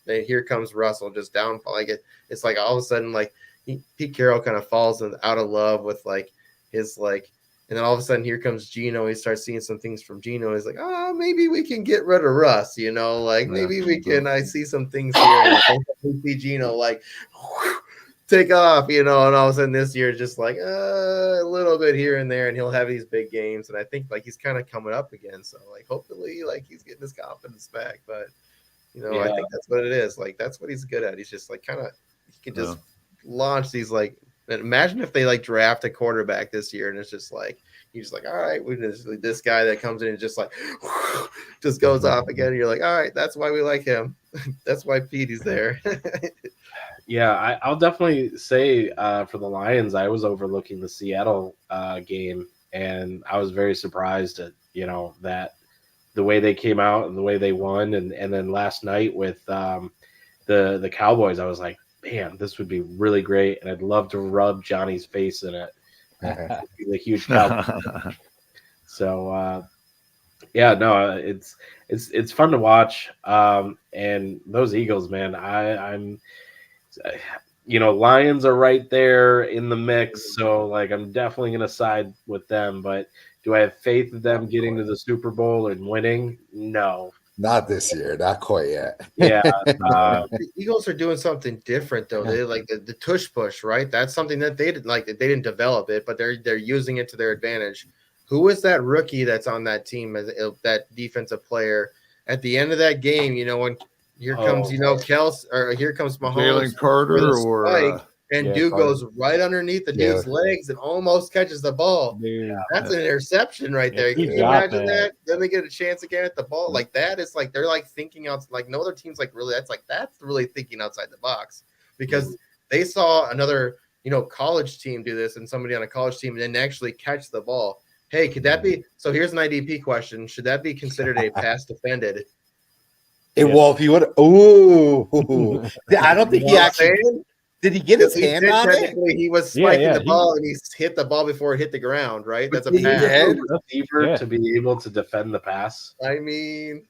here comes Russell just downfall. Like it's like all of a sudden, like Pete Carroll kind of falls out of love with like his like, and then all of a sudden, here comes Gino. He starts seeing some things from Gino. He's like, maybe we can get rid of Russ, like maybe we can. I see some things here. And see Gino like take off, and all of a sudden this year is just like a little bit here and there, and he'll have these big games. And I think like he's kind of coming up again. So like hopefully like he's getting his confidence back. But I think that's what it is. Like that's what he's good at. He's just like kind of he can just launch these like. Imagine if they like draft a quarterback this year and it's just like you're just like, all right, this guy that comes in and just like just goes off again. And you're like, all right, that's why we like him. That's why Petey's there. Yeah, I'll definitely say for the Lions, I was overlooking the Seattle game, and I was very surprised at that the way they came out and the way they won, and then last night with the Cowboys, I was like, man, this would be really great, and I'd love to rub Johnny's face in it. He's a huge Cowboys. So yeah, no, it's fun to watch. And those Eagles, man, I'm Lions are right there in the mix, so like I'm definitely gonna side with them. But do I have faith in them getting to the Super Bowl and winning? No. Not this year, not quite yet. Yeah, The Eagles are doing something different though. They like the tush push, right? That's something that they didn't like. They didn't develop it, but they're using it to their advantage. Who is that rookie that's on that team as that defensive player? At the end of that game, when here comes Kels, or here comes Mahomes, Jalen Carter and Yeah, dude Carter. goes right underneath the dude's legs and almost catches the ball. Dude, That's an interception right there. he Can you got imagine that. that? Then they get a chance again at the ball. Like that is like they're like thinking out like no other team's like really that's really thinking outside the box because they saw another college team do this and somebody on a college team and then actually catch the ball. Hey, could that be so? Here's an IDP question: should that be considered a pass defended? Well, if he would, I don't think he actually did. He get his hand on it? Technically, he was spiking the ball and he hit the ball before it hit the ground. Right? That's a pass. receiver to be able to defend the pass. I mean,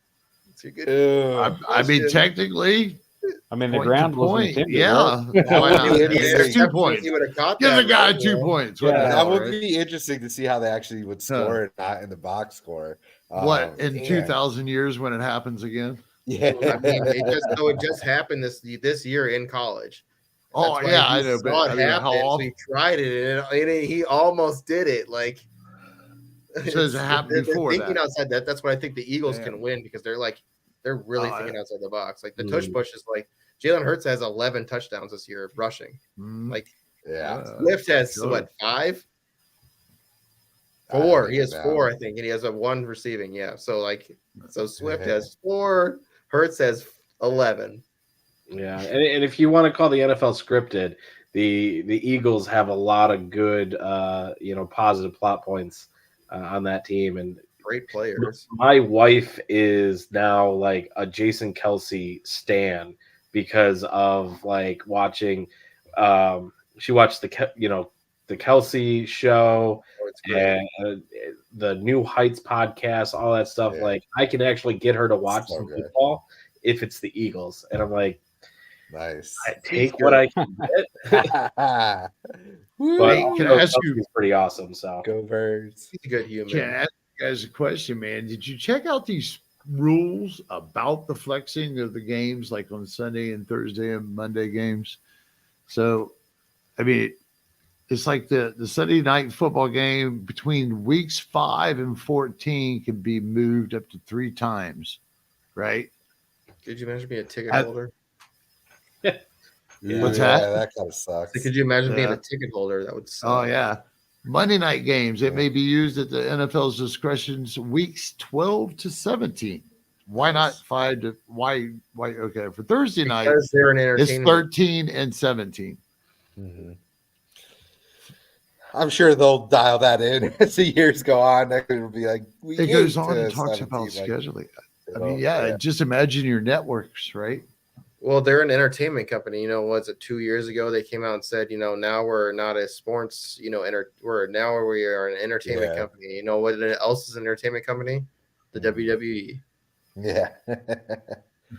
it's a good. I mean, technically, I mean, the point ground to wasn't point. intended, Yeah, right? why not? Yeah, It's 2 points. He would have caught Give that. the guy right? 2 points. Yeah, What the That hell, would right? be interesting to see how they actually would score it, not in the box score. What in Yeah. 2,000 years when it happens again? Yeah. I mean, it just happened this year in college. Oh That's why yeah, he I know. But saw it I mean, happen, how so often he tried it, and he almost did it. Like, So does it happen they're before thinking that? outside that. That's what I think the Eagles Yeah. can win because they're really Oh, thinking yeah. outside the box. Like the tush push is like Jalen Hurts has 11 touchdowns this year rushing. Mm, Like Yeah. Swift has sure. what 5? I 4. think He has now. 4, I think, and he has a 1 receiving. Yeah, so Swift has 4. Hurts has 11. Yeah, and if you want to call the NFL scripted, the Eagles have a lot of good positive plot points on that team, and Great players. my wife is now like a Jason Kelsey stan because of like watching. She watched the Kelsey show Oh, it's great. and the New Heights podcast, all that stuff. Yeah. Like I can actually get her to watch So some good. football if it's the Eagles, and I'm like, Nice. I take what I can get. But Hey, can I ask you? Kelsey's pretty awesome. So Go Birds. He's a good human. Can I ask you guys a question, man? Did you check out these rules about the flexing of the games, like on Sunday and Thursday and Monday games? So, I mean, it's like the Sunday night football game between weeks 5 and 14 can be moved up to 3 times, right? Could you imagine being a ticket I- holder? What's that? Yeah, that kind of sucks. Could you imagine being Yeah. a ticket holder? That would suck. Oh yeah. Monday night games, it may be used at the NFL's discretion weeks 12 to 17. Why not 5 to why okay, for Thursday night Because they're an it's entertainment. 13 and 17. Mhm. I'm sure they'll dial that in as the years go on. It'll be like It goes on and talks about 17, scheduling. I mean, yeah, just imagine your networks, right? Well, they're an entertainment company. Was it 2 years ago? They came out and said, now we're not a sports, we are an entertainment Yeah. company. You know what else is an entertainment company? The WWE. Yeah.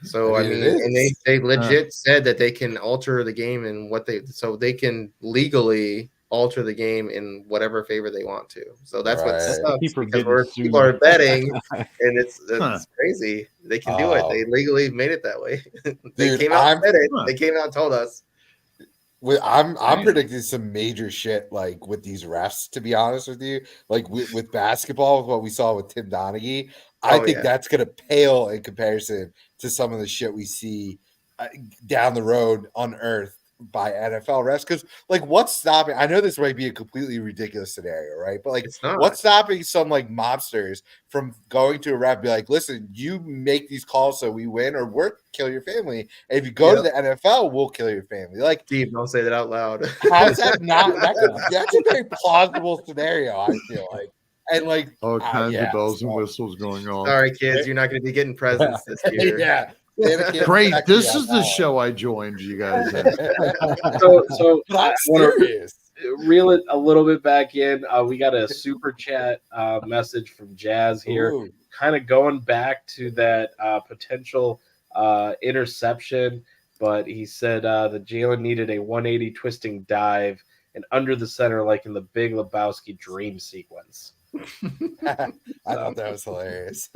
So I I mean, mean, it and is. they legit said that they can alter the game and so they can legally alter the game in whatever favor they want to. So that's what Right. sucks People because getting people are sued. betting, and it's Huh. crazy. They can do it. Oh. They legally made it that way. They Dude, came out and said it. Huh. They came out and told us. I'm Damn. predicting some major shit like with these refs, to be honest with you. Like with basketball, with what we saw with Tim Donaghy, I Oh, think yeah. that's gonna pale in comparison to some of the shit we see down the road unearthed by NFL refs. Because like, what's stopping? I know this might be a completely ridiculous scenario, right? But like, It's not. what's stopping some like mobsters from going to a ref and be like, listen, you make these calls so we win, or we're kill your family. And if you go to the NFL, we'll kill your family. Like, Steve, don't say that out loud. how's that not? That's a very plausible scenario. I feel like. And like All kinds yeah, of bells and so- whistles going on. Sorry, kids, you're not going to be getting presents this year. yeah. Santa can't Great. protect This you is on the that show I joined you guys in. one. So But I I'm want to serious. reel it a little bit back in. We got a super chat message from Jazz here, Ooh. kind of going back to that potential interception. But he said that Jalen needed a 180 twisting dive and under the center, like in the Big Lebowski dream sequence. I thought that was hilarious.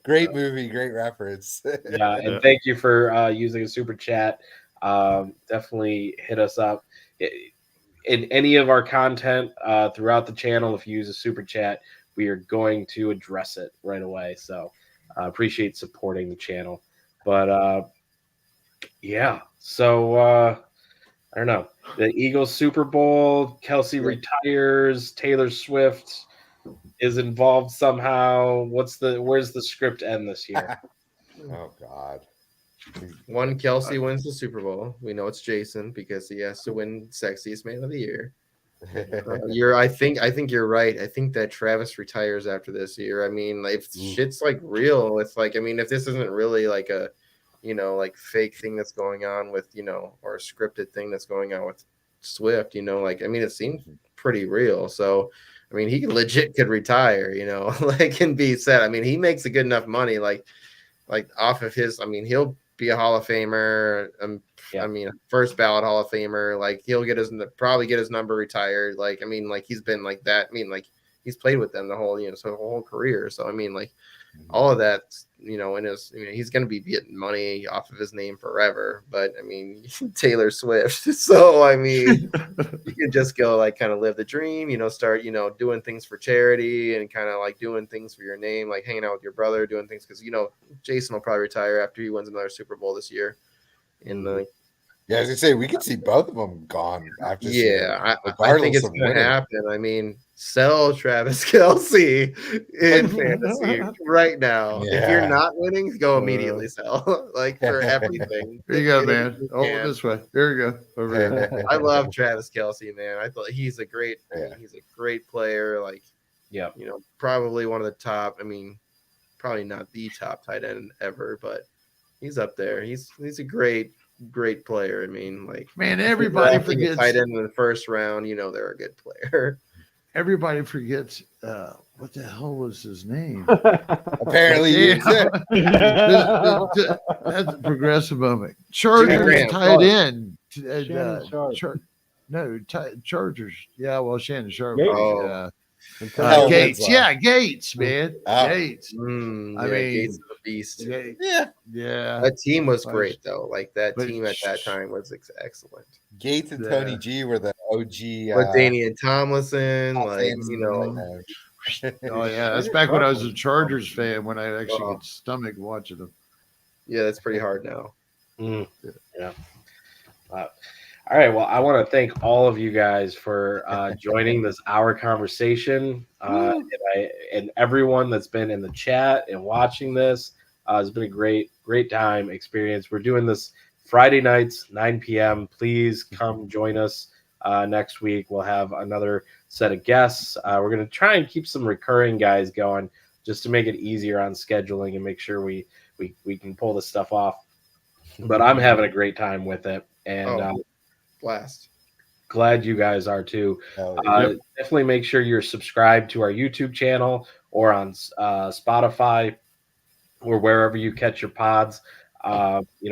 Great movie, great reference. Yeah, and Yeah. thank you for using a super chat. Definitely hit us up in any of our content throughout the channel. If you use a super chat, we are going to address it right away. So appreciate supporting the channel. But yeah, so I don't know. The Eagles Super Bowl, Kelsey retires, Taylor Swift is involved somehow. Where's the script end this year? Oh God. One Kelsey wins the Super Bowl. We know it's Jason because he has to win Sexiest Man of the Year. I think you're right. I think that Travis retires after this year. I mean, if shit's like real, it's like, I mean, if this isn't really like a, like fake thing that's going on with, or a scripted thing that's going on with Swift, like, I mean, it seems pretty real. So, I mean, he legit could retire, like, and be set. I mean, he makes a good enough money, like off of his, I mean, he'll be a Hall of Famer. I mean, first ballot Hall of Famer. Like, he'll probably get his number retired. Like, I mean, like, he's been like that. I mean, like, he's played with them the whole, whole career. So, I mean, like, all of that, in his, he's going to be getting money off of his name forever. But I mean, Taylor Swift. So, I mean, you can just go like kind of live the dream, start, doing things for charity and kind of like doing things for your name, like hanging out with your brother, doing things because, Jason will probably retire after he wins another Super Bowl this year. Yeah, as I say, we could see both of them gone after. I think it's going to happen. I mean, sell Travis Kelsey in fantasy right now. Yeah. If you're not winning, go immediately sell, like for everything. Here you go, man. This way. Here you go. Over here. I love Travis Kelsey, man. I thought he's a great player. Like, yeah, probably one of the top. I mean, probably not the top tight end ever, but he's up there. He's a great player. I mean, like, man, everybody forgets tight end in the first round. They're a good player. Everybody forgets what the hell was his name? Apparently, that's a progressive moment. Chargers tight end. Chargers. Yeah, well, Shannon Sharp. Gates. Yeah, Gates, man. Gates. I mean, Gates is a beast. Yeah. That team was great, though. Like, that team at that time was excellent. Gates and Tony G were the OG. With Danian Tomlinson, oh yeah, that's back when I was a Chargers fan, when I actually could stomach watching them. Yeah, that's pretty hard now. Yeah. All right. Well, I want to thank all of you guys for joining this hour conversation, and everyone that's been in the chat and watching this. It's been a great time experience. We're doing this Friday nights, 9 p.m. Please come join us next week. We'll have another set of guests. We're going to try and keep some recurring guys going just to make it easier on scheduling and make sure we can pull this stuff off. But I'm having a great time with it. And blast. Glad you guys are too. Definitely make sure you're subscribed to our YouTube channel or on Spotify or wherever you catch your pods.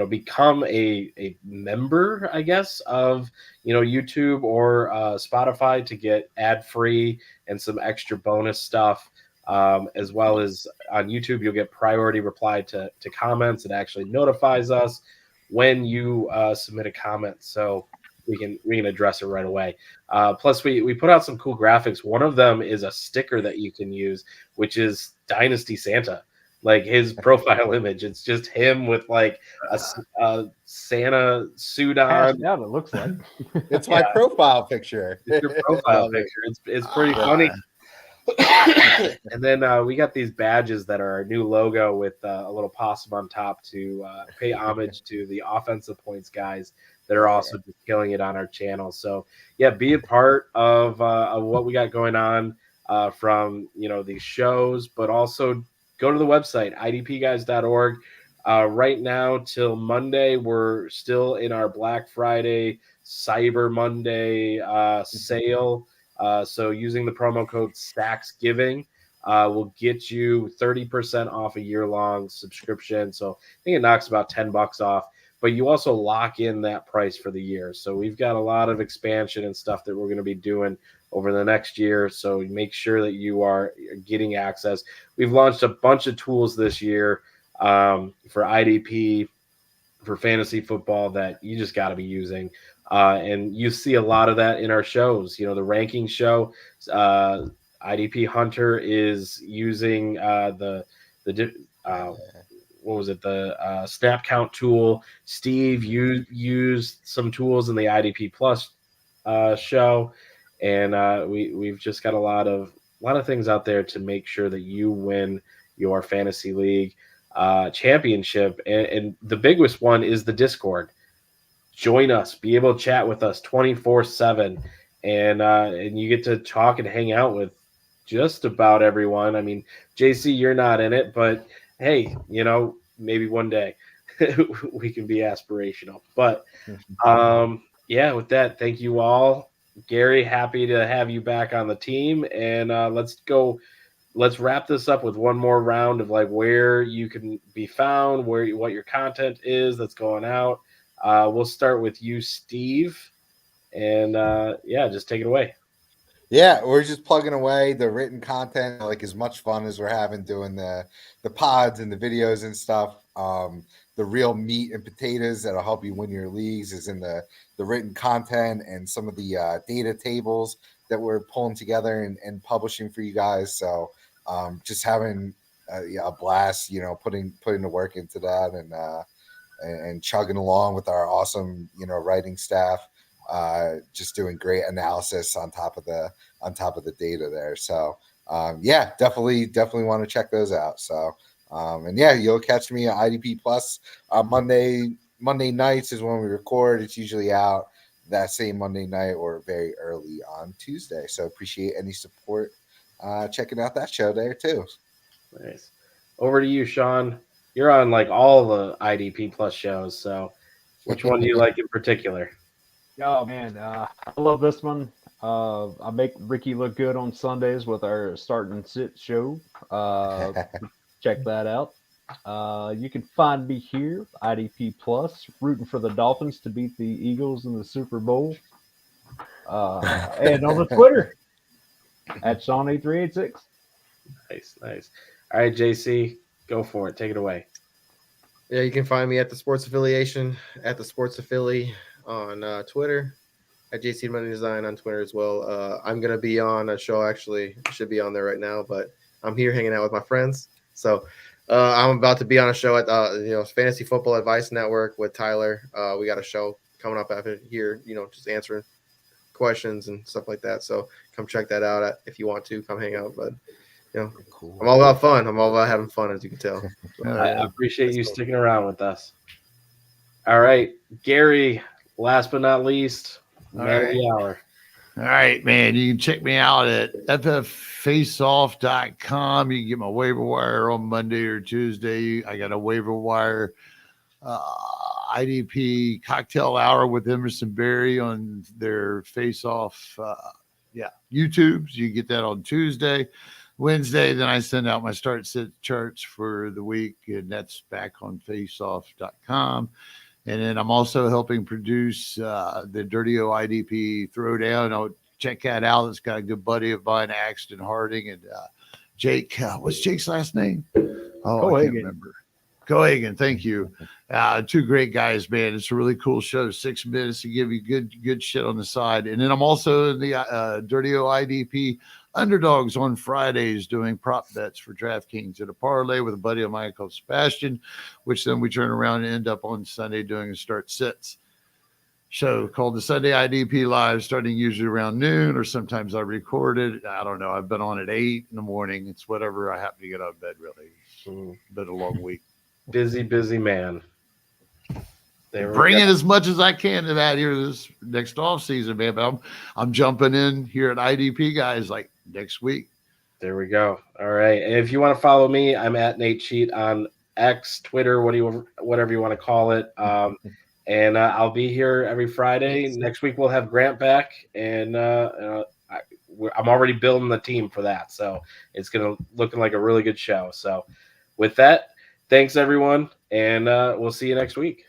Become a member, I guess, of YouTube or Spotify to get ad-free and some extra bonus stuff. As well as on YouTube, you'll get priority reply to comments. It actually notifies us when you submit a comment, so we can address it right away. Plus, we put out some cool graphics. One of them is a sticker that you can use, which is Dynasty Santa, like his profile image. It's just him with like a Santa suit on. Yeah, it looks like it's my profile picture. It's your profile picture. It's pretty funny. And then we got these badges that are our new logo with a little possum on top to pay homage to the offensive points guys that are also just killing it on our channel. So yeah, be a part of what we got going on. from these shows, but also go to the website idpguys.org. Right now till Monday, we're still in our Black Friday, Cyber Monday sale. So using the promo code StacksGiving will get you 30% off a year-long subscription. So I think it knocks about $10 off, but you also lock in that price for the year. So we've got a lot of expansion and stuff that we're going to be doing over the next year. So make sure that you are getting access. We've launched a bunch of tools this year for IDP, for fantasy football that you just got to be using. And you see a lot of that in our shows. The ranking show, IDP Hunter is using what was it? The snap count tool. Steve, you used some tools in the IDP Plus show, and we've just got a lot of things out there to make sure that you win your fantasy league championship. And the biggest one is the Discord. Join us, be able to chat with us 24/7, and you get to talk and hang out with just about everyone. I mean, JC, you're not in it, but hey, maybe one day we can be aspirational. But yeah, with that, thank you all. Gary, happy to have you back on the team, and let's wrap this up with one more round of like where you can be found, what your content is that's going out. We'll start with you, Steve, and just take it away. Yeah, we're just plugging away the written content, like as much fun as we're having doing the pods and the videos and stuff. The real meat and potatoes that'll help you win your leagues is in the written content and some of the data tables that we're pulling together and publishing for you guys. So just having a blast, putting the work into that and chugging along with our awesome, writing staff. Just doing great analysis on top of the data there. So definitely want to check those out. So you'll catch me at IDP Plus Monday nights is when we record. It's usually out that same Monday night or very early on Tuesday. So appreciate any support checking out that show there too. Nice. Over to you, Sean. You're on like all the IDP Plus shows. So which one do you like in particular? Oh man, I love this one. I make Ricky look good on Sundays with our start and sit show. Check that out. You can find me here, IDP Plus, rooting for the Dolphins to beat the Eagles in the Super Bowl. And on the Twitter at Sean8386. Nice. All right, JC, go for it. Take it away. Yeah, you can find me at the Sports Affiliation, at the Sports Affili on Twitter, at JC Money Design on Twitter as well. I'm going to be on a show, actually. I should be on there right now, but I'm here hanging out with my friends. So I'm about to be on a show at Fantasy Football Advice Network with Tyler. We got a show coming up after here, just answering questions and stuff like that. So come check that out if you want to. Come hang out. But cool. I'm all about fun. I'm all about having fun, as you can tell. I appreciate you sticking around with us. All right, Gary, last but not least, man of the hour. All right, man. You can check me out at fffaceoff.com. You can get my waiver wire on Monday or Tuesday. I got a waiver wire IDP cocktail hour with Emerson Berry on their Face-Off YouTube. So you get that on Tuesday. Wednesday, then I send out my start sit charts for the week, and that's back on faceoff.com. And then I'm also helping produce the Dirty O IDP Throwdown. I'll check that out. It's got a good buddy of mine, Axton Harding, and Jake. What's Jake's last name? Oh, I can't remember. Cohagen, thank you. Two great guys, man. It's a really cool show. 6 minutes to give you good shit on the side. And then I'm also in the Dirty O IDP Underdogs on Fridays doing prop bets for DraftKings at a parlay with a buddy of mine called Sebastian, which then we turn around and end up on Sunday doing a start sits show called the Sunday IDP Live, starting usually around noon, or sometimes I record it. I don't know. I've been on at 8 in the morning. It's whatever I happen to get out of bed, really. It's been a long week. Busy man. Bringing as much as I can to that here this next off season, man. But I'm jumping in here at IDP guys like next week. There we go. All right. And if you want to follow me, I'm at Nate Cheat on X, Twitter, whatever you want to call it. And I'll be here every Friday. Next week we'll have Grant back, and I'm already building the team for that. So it's looking like a really good show. So with that, thanks everyone, and we'll see you next week.